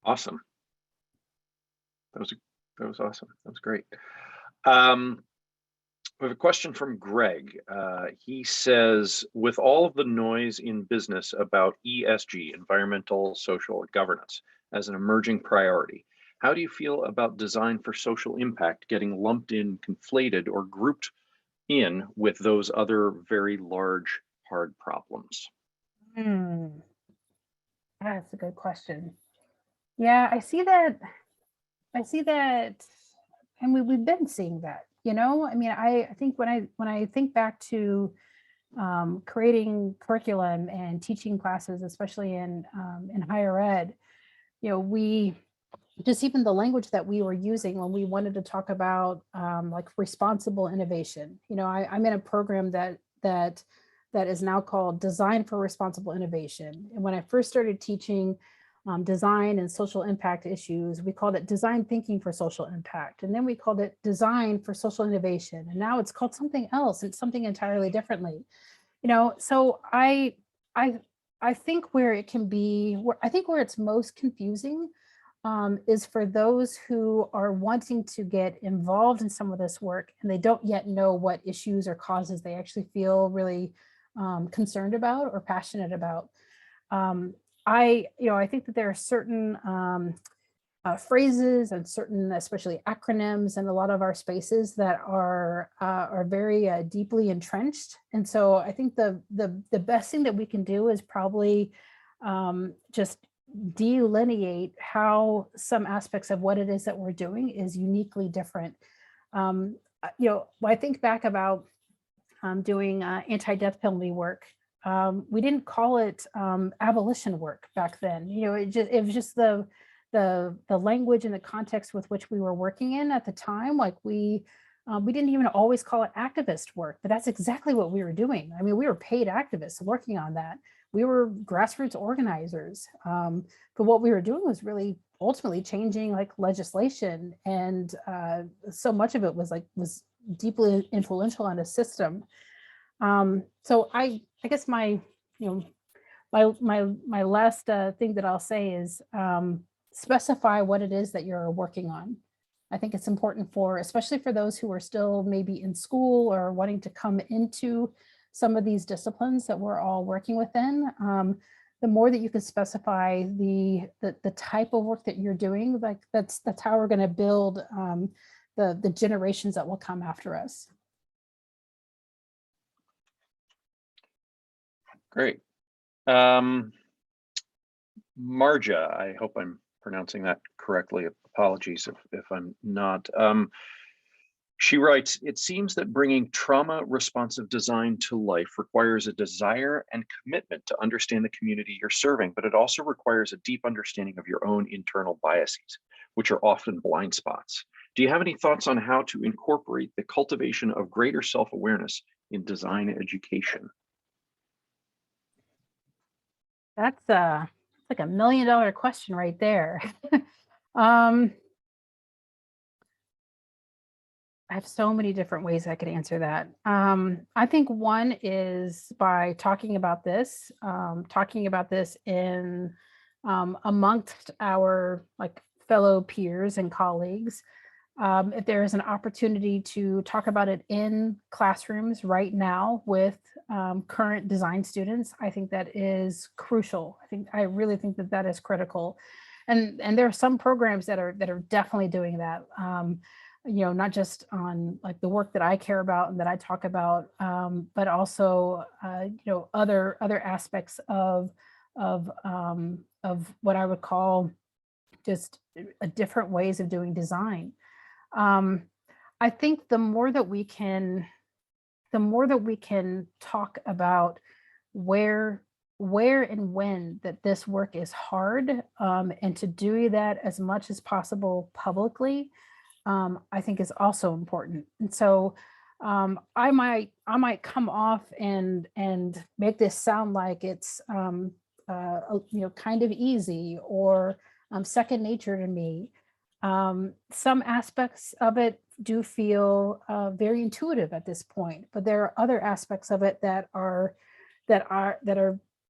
Awesome. That was awesome. That was great. We have a question from Greg. He says, with all of the noise in business about ESG, environmental, social, and governance, as an emerging priority, how do you feel about design for social impact getting lumped in, conflated, or grouped in with those other very large, hard problems? That's a good question. Yeah, I see that. And we've been seeing that, you know. I mean, I think when I think back to creating curriculum and teaching classes, especially in higher ed, you know, we just even the language that we were using when we wanted to talk about like responsible innovation. You know, I'm in a program that is now called Design for Responsible Innovation. And when I first started teaching design and social impact issues, we called it design thinking for social impact. And then we called it design for social innovation. And now it's called something else. It's something entirely differently. You know, so I think where it can be, where it's most confusing is for those who are wanting to get involved in some of this work and they don't yet know what issues or causes they actually feel really concerned about or passionate about. I think that there are certain phrases and certain, especially acronyms, in a lot of our spaces that are very deeply entrenched. And so I think the best thing that we can do is probably just delineate how some aspects of what it is that we're doing is uniquely different. You know, I think back about doing anti-death penalty work. We didn't call it abolition work back then. You know, it was just the language and the context with which we were working in at the time. Like we didn't even always call it activist work, but that's exactly what we were doing. I mean, we were paid activists working on that. We were grassroots organizers, but what we were doing was really ultimately changing like legislation, and so much of it was deeply influential on the system. So I guess my last thing that I'll say is specify what it is that you're working on. I think it's important especially for those who are still maybe in school or wanting to come into some of these disciplines that we're all working within. The more that you can specify the type of work that you're doing, like that's how we're going to build the generations that will come after us. Great. Marja, I hope I'm pronouncing that correctly. Apologies if I'm not. She writes, it seems that bringing trauma responsive design to life requires a desire and commitment to understand the community you're serving, but it also requires a deep understanding of your own internal biases, which are often blind spots. Do you have any thoughts on how to incorporate the cultivation of greater self-awareness in design education? That's like $1 million question right there. um, I have so many different ways I could answer that. I think one is by talking about this in amongst our like fellow peers and colleagues. If there is an opportunity to talk about it in classrooms right now with current design students, I think that is crucial. I really think that that is critical, and there are some programs that are definitely doing that. Not just on like the work that I care about and that I talk about, but also other aspects of what I would call just a different ways of doing design. I think the more that we can talk about where and when that this work is hard, and to do that as much as possible publicly, I think is also important. And so I might come off and make this sound like it's kind of easy or second nature to me. Some aspects of it do feel very intuitive at this point, but there are other aspects of it that are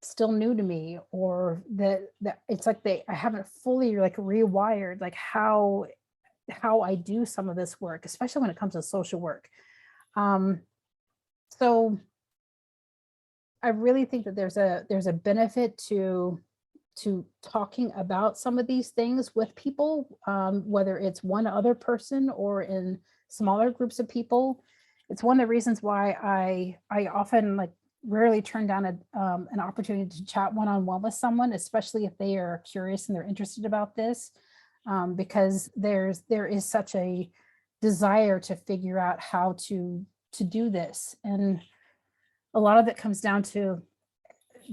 still new to me, or that it's like I haven't fully like rewired like how I do some of this work, especially when it comes to social work. So I really think that there's a benefit to talking about some of these things with people, whether it's one other person or in smaller groups of people. It's one of the reasons why I often like rarely turn down an opportunity to chat one-on-one with someone, especially if they are curious and they're interested about this, because there is such a desire to figure out how to do this. And a lot of it comes down to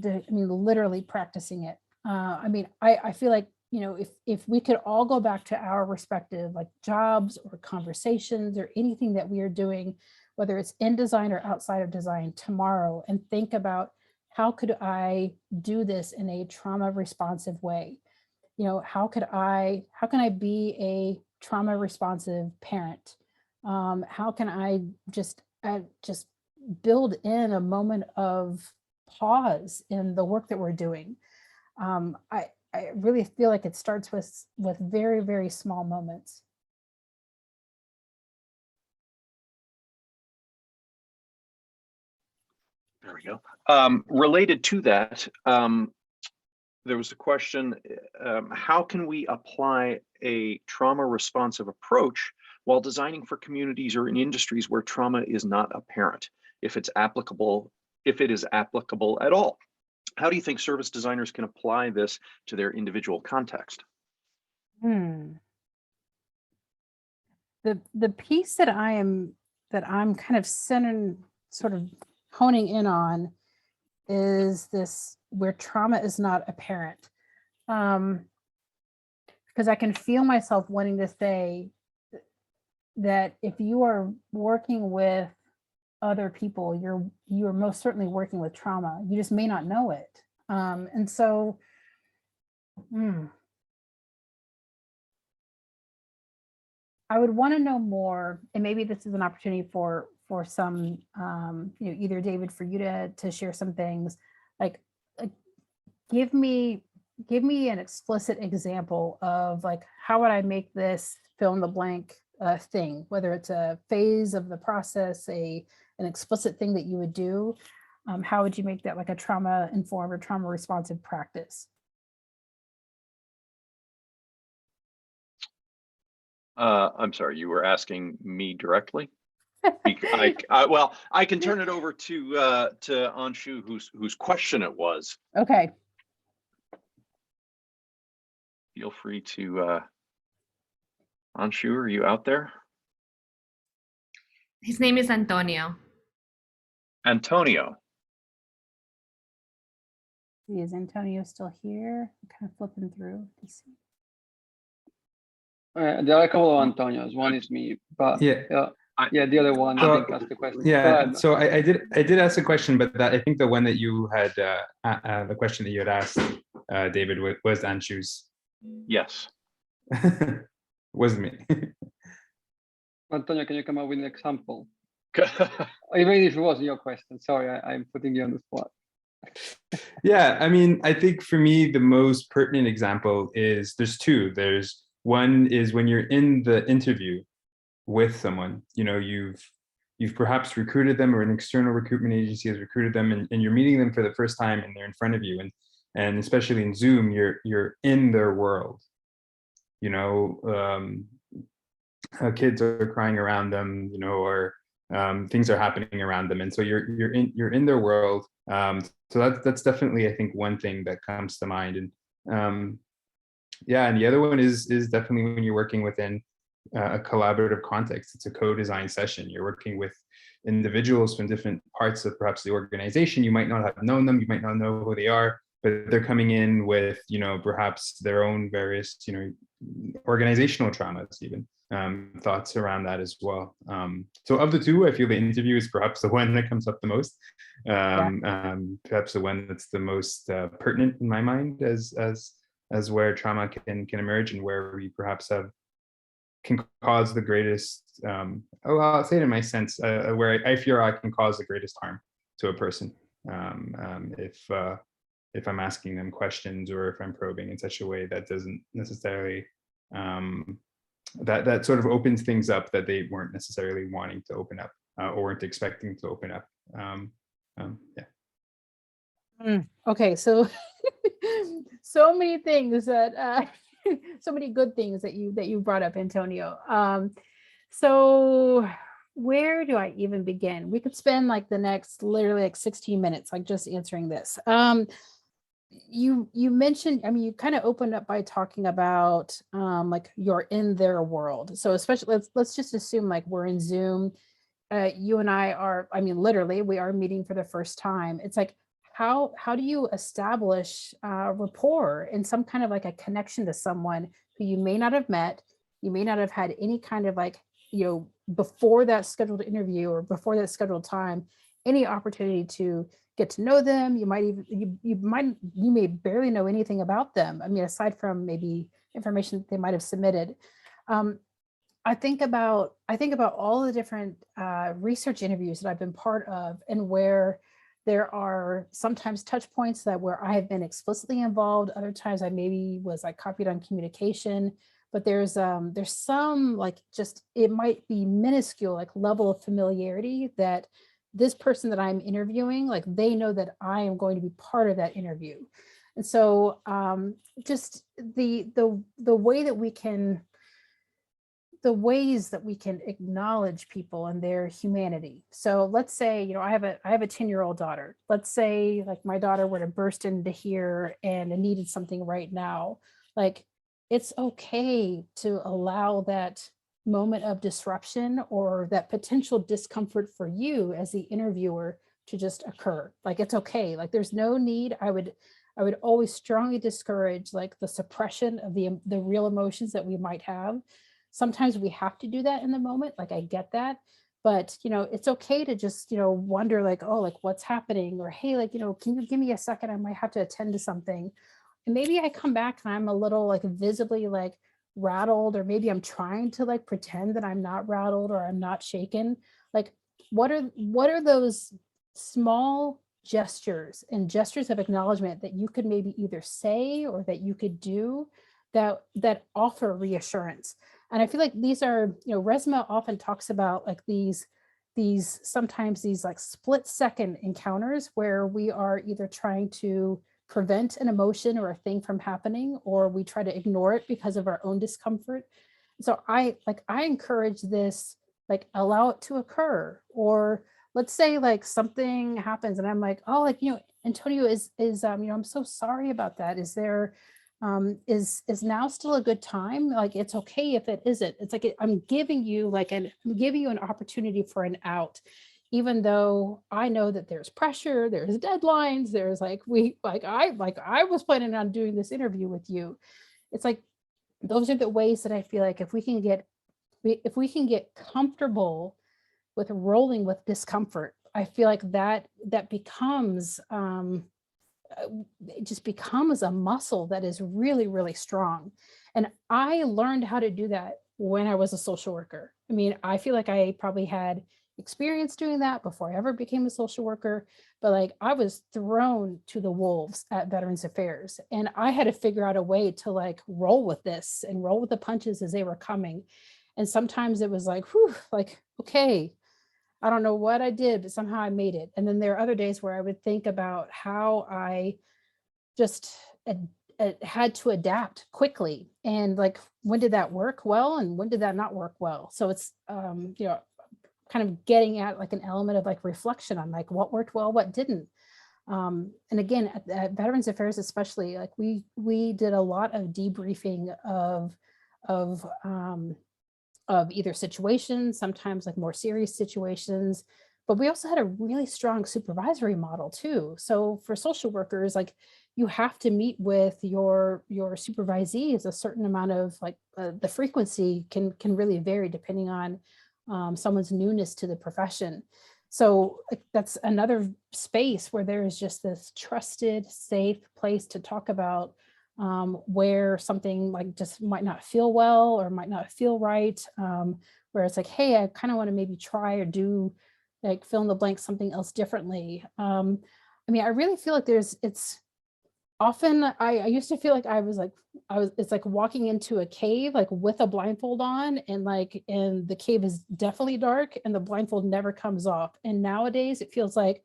literally practicing it. I feel like, if we could all go back to our respective like jobs or conversations or anything that we are doing, whether it's in design or outside of design tomorrow, and think about how could I do this in a trauma responsive way? How can I be a trauma responsive parent? How can I just build in a moment of pause in the work that we're doing? I really feel like it starts with very, very small moments. There we go. Related to that, there was a question, how can we apply a trauma responsive approach while designing for communities or in industries where trauma is not apparent, if it is applicable at all? How do you think service designers can apply this to their individual context? The piece that I'm kind of sort of honing in on is this where trauma is not apparent. Because I can feel myself wanting to say that if you are working with other people, you're most certainly working with trauma. You just may not know it. And so I would want to know more, and maybe this is an opportunity for some, either David, for you to share some things, like give me an explicit example of like, how would I make this fill in the blank thing, whether it's a phase of the process, an explicit thing that you would do. How would you make that like a trauma informed or trauma responsive practice? I'm sorry, you were asking me directly? Well, I can turn it over to Anshu, whose question it was. Okay. Feel free to, Anshu, are you out there? His name is Antonio. Antonio. Is Antonio still here? I'm kind of flipping through to see. There are a couple of Antonios. One is me, but Yeah. The other one So, didn't ask the question. Yeah, so I did ask a question, but I think the one that you had, the question that you had asked, David, was Anshu's. Yes. Wasn't me. Antonio, can you come up with an example? Even if it wasn't your question, sorry, I'm putting you on the spot. Yeah, I mean, I think for me, the most pertinent example is there's two. There's one is when you're in the interview with someone, you know, you've perhaps recruited them, or an external recruitment agency has recruited them, and you're meeting them for the first time and they're in front of you. And especially in Zoom, you're in their world. You know, kids are crying around them, you know, or things are happening around them. And so you're in their world. So that's definitely, I think, one thing that comes to mind. And yeah, and the other one is definitely when you're working within a collaborative context. It's a co-design session. You're working with individuals from different parts of perhaps the organization. You might not have known them, you might not know who they are, but they're coming in with, you know, perhaps their own various, you know, organizational traumas, even thoughts around that as well. So of the two, I feel the interview is perhaps the one that comes up the most. Perhaps the one that's the most pertinent in my mind as where trauma can emerge, and where we perhaps can cause the greatest, I'll say it in my sense, where I fear I can cause the greatest harm to a person if I'm asking them questions, or if I'm probing in such a way that doesn't necessarily, that sort of opens things up that they weren't necessarily wanting to open up, or weren't expecting to open up. Yeah. Okay, so so many things that so many good things that you brought up, Antonio. So where do I even begin? We could spend like the next literally like 16 minutes like just answering this. You mentioned, I mean, you kind of opened up by talking about like you're in their world. So especially let's just assume like we're in Zoom. You and I are, I mean, literally we are meeting for the first time. It's like, how do you establish rapport and some kind of like a connection to someone who you may not have met, you may not have had any kind of like, you know, before that scheduled interview or before that scheduled time, any opportunity to get to know them. You might even, you may barely know anything about them. I mean, aside from maybe information that they might have submitted. I think about all the different research interviews that I've been part of, and where there are sometimes touch points that where I have been explicitly involved. Other times I maybe was like copied on communication, but there's some like just, it might be minuscule, like level of familiarity that this person that I'm interviewing, like they know that I am going to be part of that interview. And so just the way that we can, the ways that we can acknowledge people and their humanity. So let's say, you know, I have a 10-year-old daughter. Let's say like my daughter were to burst into here and needed something right now. Like, it's okay to allow that moment of disruption or that potential discomfort for you as the interviewer to just occur. Like, it's okay. Like, there's no need. I would always strongly discourage like the suppression of the real emotions that we might have. Sometimes we have to do that in the moment. Like, I get that, but you know, it's okay to just, you know, wonder like, oh, like what's happening? Or, hey, like, you know, can you give me a second? I might have to attend to something. And maybe I come back and I'm a little like visibly like rattled, or maybe I'm trying to like pretend that I'm not rattled or I'm not shaken. Like, what are those small gestures and gestures of acknowledgement that you could maybe either say or that you could do that offer reassurance? And I feel like these are, you know, Resma often talks about like these sometimes these like split second encounters where we are either trying to prevent an emotion or a thing from happening, or we try to ignore it because of our own discomfort. So I encourage this, like, allow it to occur. Or let's say like something happens and I'm like, oh, like, you know, Antonio is you know, I'm so sorry about that. Is there, is now still a good time? Like, it's okay if it isn't. It's like, I'm giving you an opportunity for an out, even though I know that there's pressure, there's deadlines, there's I was planning on doing this interview with you. It's like, those are the ways that I feel like if we can get comfortable with rolling with discomfort, I feel like that becomes it just becomes a muscle that is really, really strong. And I learned how to do that when I was a social worker. I mean, I feel like I probably had experience doing that before I ever became a social worker, but like, I was thrown to the wolves at Veterans Affairs, and I had to figure out a way to like roll with this and roll with the punches as they were coming. And sometimes it was like, whew, like, okay, I don't know what I did, but somehow I made it. And then there are other days where I would think about how I just had to adapt quickly. And like, when did that work well? And when did that not work well? So it's, kind of getting at like an element of like reflection on like what worked well, what didn't. And again, at Veterans Affairs, especially, like we did a lot of debriefing of either situations, sometimes like more serious situations, but we also had a really strong supervisory model too. So for social workers, like, you have to meet with your supervisees a certain amount of like the frequency can really vary depending on someone's newness to the profession. So like, that's another space where there is just this trusted, safe place to talk about where something like just might not feel well or might not feel right. Where it's like, hey, I kind of want to maybe try or do like fill in the blank something else differently. I mean, I really feel like it's often I used to feel like it's like walking into a cave like with a blindfold on, and the cave is definitely dark and the blindfold never comes off. And nowadays it feels like,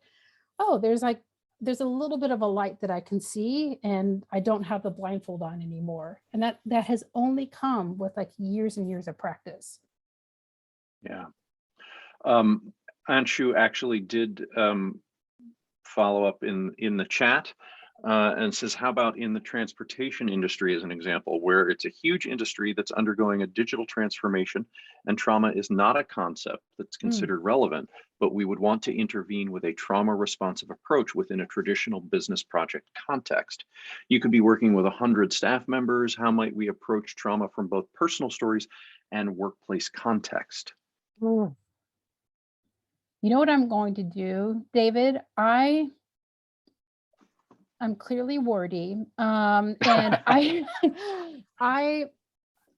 oh, there's a little bit of a light that I can see, and I don't have the blindfold on anymore. And that has only come with like years and years of practice. Yeah. Anshu actually did follow up in the chat and says, how about in the transportation industry as an example, where it's a huge industry that's undergoing a digital transformation and trauma is not a concept that's considered relevant, but we would want to intervene with a trauma responsive approach within a traditional business project context. You could be working with 100 staff members. How might we approach trauma from both personal stories and workplace context? You know what I'm going to do, David? I'm clearly wordy, and I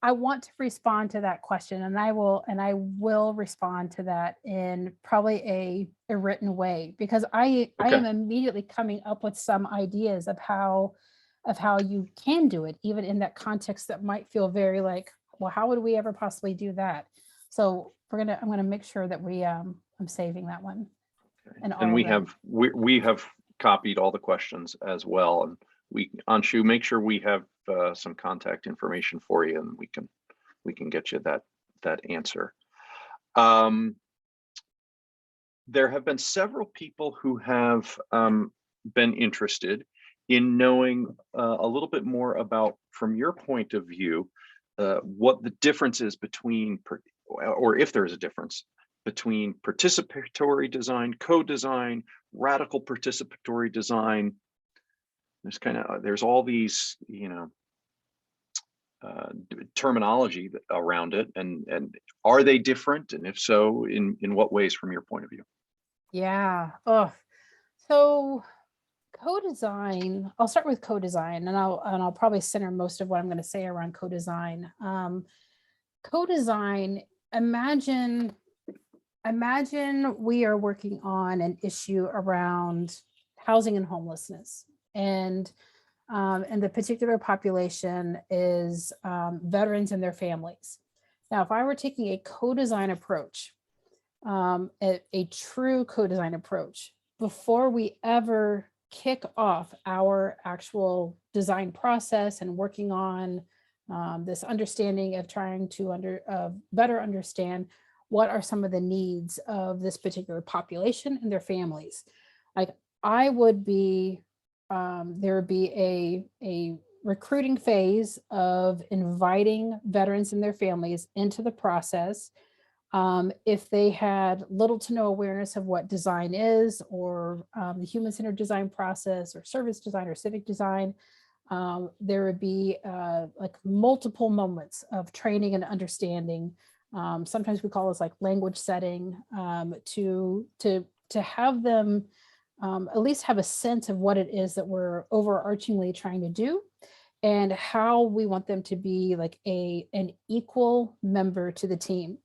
want to respond to that question, and I will respond to that in probably a written way, because I am immediately coming up with some ideas of how you can do it, even in that context that might feel very like, well, how would we ever possibly do that? So I'm gonna make sure that I'm saving that one. And we have copied all the questions as well, and Anshu, make sure we have some contact information for you, and we can get you that answer. There have been several people who have been interested in knowing a little bit more about, from your point of view, what the difference is between, or if there is a difference between participatory design, co-design, radical participatory design. There's all these, terminology around it, and are they different? And if so, in what ways from your point of view? Yeah. Oh, so co-design, I'll start with co-design, and I'll probably center most of what I'm going to say around co-design. Co-design, imagine we are working on an issue around housing and homelessness, and the particular population is veterans and their families. Now, if I were taking a co-design approach, a true co-design approach, before we ever kick off our actual design process and working on this understanding of trying to better understand what are some of the needs of this particular population and their families. Like, I would be, there would be recruiting phase of inviting veterans and their families into the process. If they had little to no awareness of what design is, or the human-centered design process, or service design, or civic design, there would be like multiple moments of training and understanding. Sometimes we call this like language setting, to have them at least have a sense of what it is that we're overarchingly trying to do, and how we want them to be like an equal member to the team.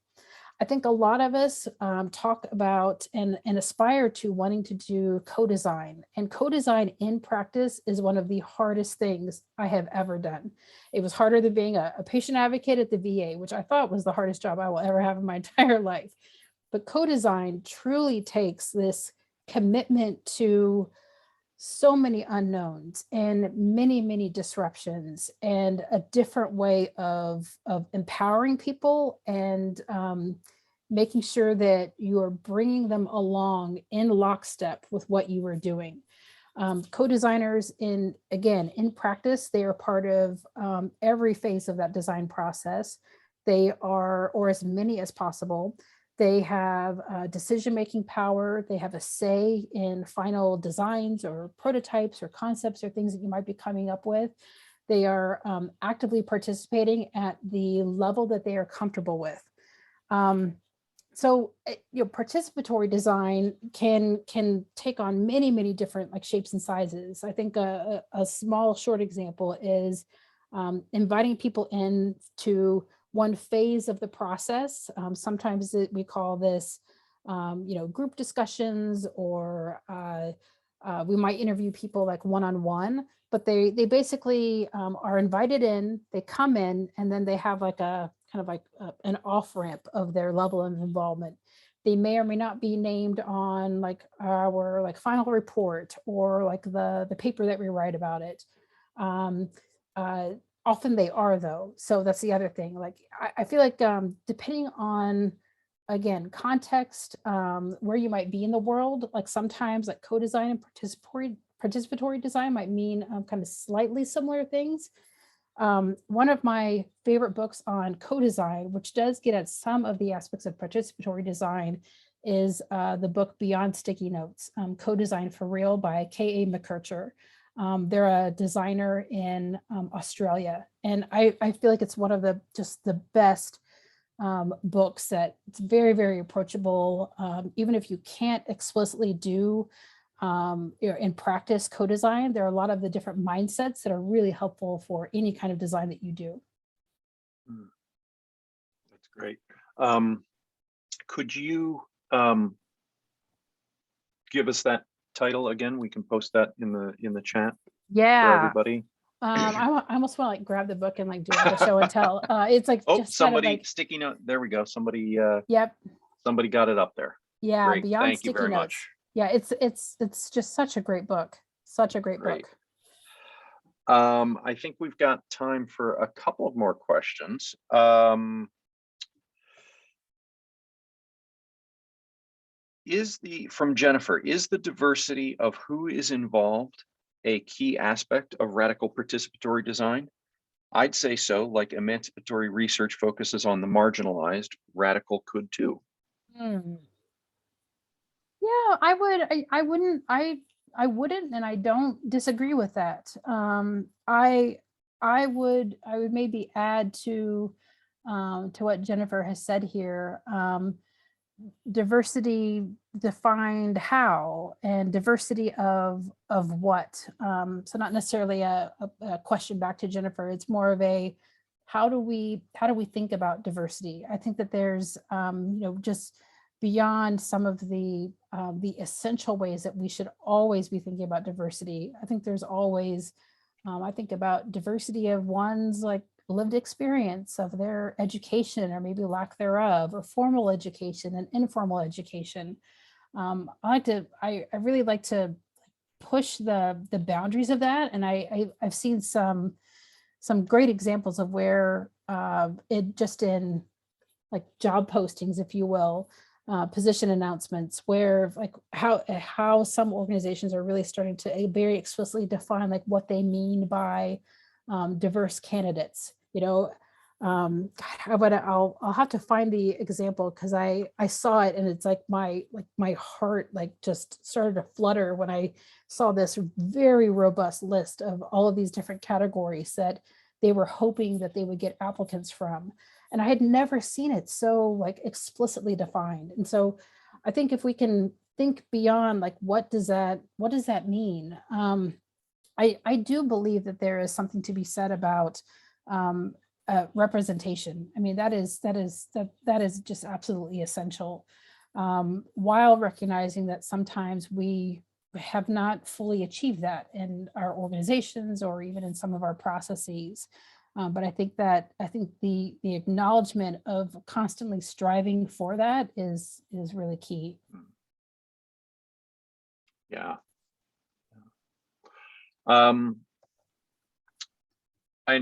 I think a lot of us talk about and aspire to wanting to do co-design, and co-design in practice is one of the hardest things I have ever done. It was harder than being a patient advocate at the VA, which I thought was the hardest job I will ever have in my entire life. But co-design truly takes this commitment to so many unknowns and many, many disruptions, and a different way of empowering people, and making sure that you are bringing them along in lockstep with what you are doing. Co-designers in practice, they are part of every phase of that design process. They are, or as many as possible. They have decision-making power. They have a say in final designs or prototypes or concepts or things that you might be coming up with. They are actively participating at the level that they are comfortable with. So participatory design can take on many, many different like shapes and sizes. I think a small short example is inviting people in to one phase of the process. Sometimes we call this, group discussions, or we might interview people like one-on-one, but they basically are invited in, they come in, and then they have like a kind of like an off-ramp of their level of involvement. They may or may not be named on like our like final report, or like the paper that we write about it. Often they are, though. So that's the other thing. Like, I feel like depending on, again, context, where you might be in the world, like sometimes like co-design and participatory design might mean kind of slightly similar things. One of my favorite books on co-design, which does get at some of the aspects of participatory design, is the book Beyond Sticky Notes, Co-Design for Real by K.A. McKercher. They're a designer in Australia, and I feel like it's one of the best books that it's very, very approachable. Even if you can't explicitly do in practice co-design, there are a lot of the different mindsets that are really helpful for any kind of design that you do. That's great. Could you give us that title again? We can post that in the chat for everybody. I almost want to like grab the book and like do like a show and tell. It's like just somebody kind of like, sticky note. There we go. Somebody yep, somebody got it up there. Yeah, great. Beyond Thank Sticky you very Notes. much. Yeah, it's just such a great book. Such a great book. I think we've got time for a couple of more questions. From Jennifer, is the diversity of who is involved a key aspect of radical participatory design? I'd say so. Like emancipatory research focuses on the marginalized, radical could too. Yeah, I wouldn't, and I don't disagree with that. I would maybe add to what Jennifer has said here. Diversity defined how, and diversity of what. So not necessarily a question back to Jennifer. It's more of a how do we think about diversity? I think that there's just beyond some of the essential ways that we should always be thinking about diversity. I think there's always I think about diversity of one's like lived experience, of their education or maybe lack thereof, or formal education and informal education. I really like to push the boundaries of that, and I've seen some great examples of where it just in like job postings, if you will, position announcements, where like how some organizations are really starting to very explicitly define like what they mean by diverse candidates. I'll have to find the example because I saw it and it's like my heart like just started to flutter when I saw this very robust list of all of these different categories that they were hoping that they would get applicants from. And I had never seen it so like explicitly defined. And so I think if we can think beyond like, what does that mean? I do believe that there is something to be said about representation. I mean, that is just absolutely essential, while recognizing that sometimes we have not fully achieved that in our organizations or even in some of our processes. But I think the acknowledgement of constantly striving for that is really key. Yeah. I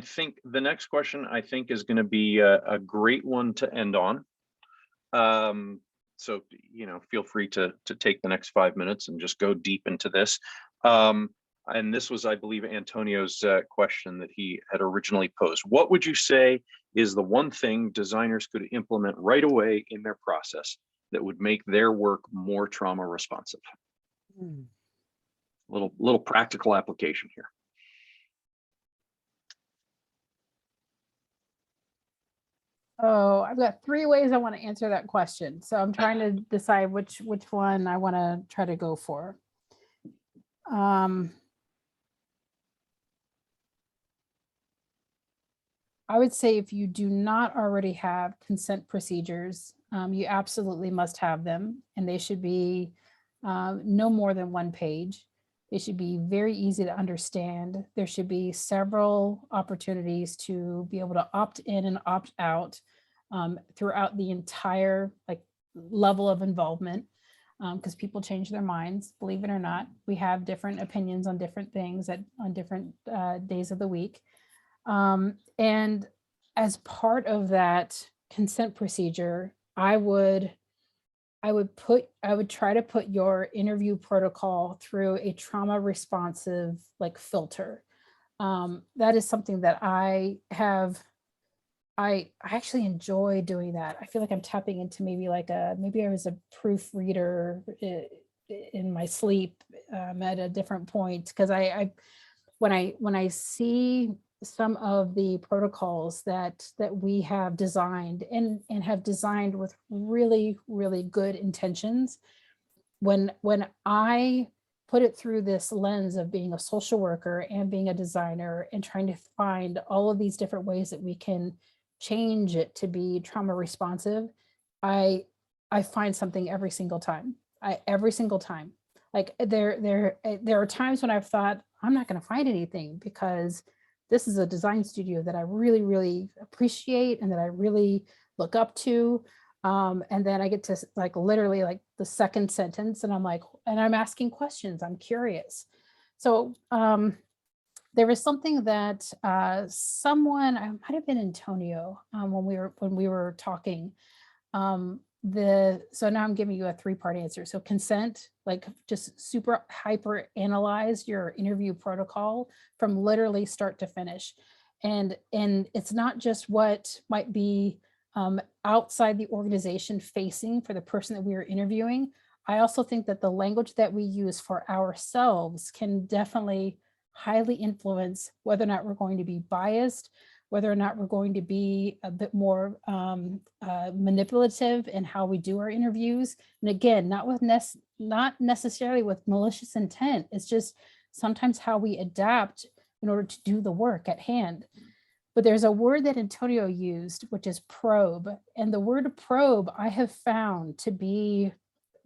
think the next question is going to be a great one to end on. So, feel free to take the next 5 minutes and just go deep into this. And this was, I believe, Antonio's question that he had originally posed. What would you say is the one thing designers could implement right away in their process that would make their work more trauma responsive? Little practical application here. Oh, I've got 3 ways I want to answer that question. So I'm trying to decide which one I want to try to go for. I would say if you do not already have consent procedures, you absolutely must have them, and they should be no more than 1 page. They should be very easy to understand. There should be several opportunities to be able to opt in and opt out throughout the entire level of involvement, because people change their minds, believe it or not. We have different opinions on different things on different days of the week. And as part of that consent procedure, I would try to put your interview protocol through a trauma responsive filter. That is something that I actually enjoy doing that. I feel like I'm tapping into maybe I was a proofreader in my sleep at a different point, because when I see some of the protocols that we have designed and have designed with really, really good intentions, when I put it through this lens of being a social worker and being a designer and trying to find all of these different ways that we can change it to be trauma responsive, I find something every single time. Every single time. Like there are times when I've thought I'm not going to find anything because this is a design studio that I really, really appreciate and that I really look up to. And then I get to literally the second sentence and I'm asking questions. I'm curious. So there was something that someone, I might have been Antonio when we were talking. So now I'm giving you a 3-part answer. So consent, just super hyper analyze your interview protocol from literally start to finish. And it's not just what might be outside the organization facing for the person that we are interviewing. I also think that the language that we use for ourselves can definitely highly influence whether or not we're going to be biased, whether or not we're going to be a bit more manipulative in how we do our interviews. And again, not necessarily with malicious intent. It's just sometimes how we adapt in order to do the work at hand. But there's a word that Antonio used, which is probe. And the word probe, I have found to be,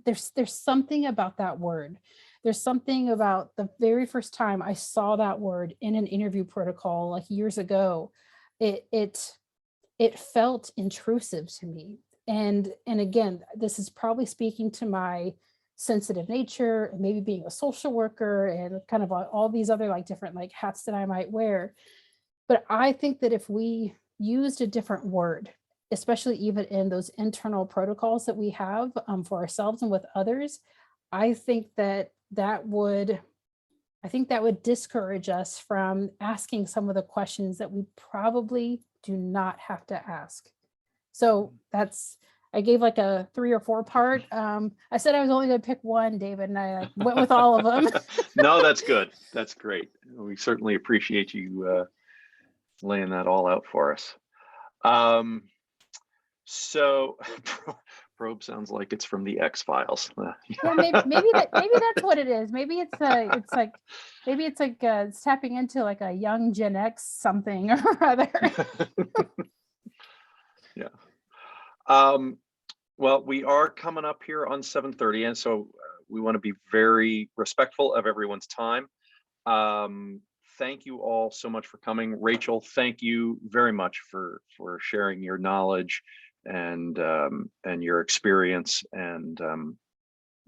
there's something about that word. There's something about the very first time I saw that word in an interview protocol years ago. It felt intrusive to me. And again, this is probably speaking to my sensitive nature and maybe being a social worker and kind of all these other different hats that I might wear. But I think that if we used a different word, especially even in those internal protocols that we have for ourselves and with others, I think that would I think that would discourage us from asking some of the questions that we probably do not have to ask. So I gave like a 3 or 4 part. I said I was only going to pick one, David, and I went with all of them. No, that's good. That's great. We certainly appreciate you laying that all out for us. So probe sounds like it's from the X-Files. Yeah, maybe that's what it is. Maybe it's like it's tapping into like a young Gen X something or other. Yeah. Well, we are coming up here on 7:30, and so we want to be very respectful of everyone's time. Thank you all so much for coming. Rachel, thank you very much for sharing your knowledge and your experience and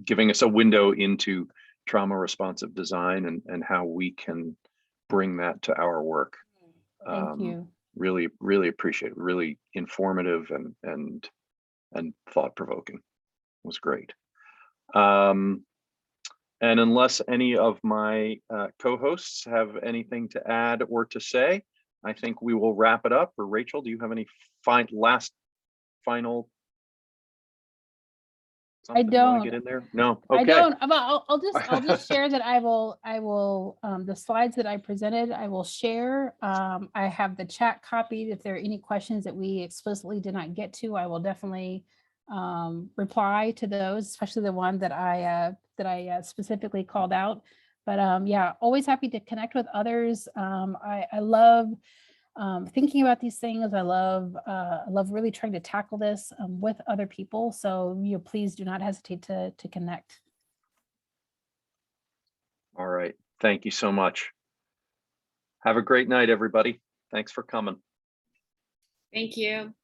giving us a window into trauma responsive design and how we can bring that to our work. Thank you. Really, really appreciate it. Really informative and thought-provoking. It was great. And unless any of my co-hosts have anything to add or to say, I think we will wrap it up. Or Rachel, do you have any final? I don't. Get in there? No. Okay. I don't. I'll just share that I will the slides that I presented, I will share. I have the chat copied. If there are any questions that we explicitly did not get to, I will definitely reply to those, especially the one that I specifically called out. But yeah, always happy to connect with others. I love thinking about these things. I love really trying to tackle this with other people. So please do not hesitate to connect. All right. Thank you so much. Have a great night, everybody. Thanks for coming. Thank you.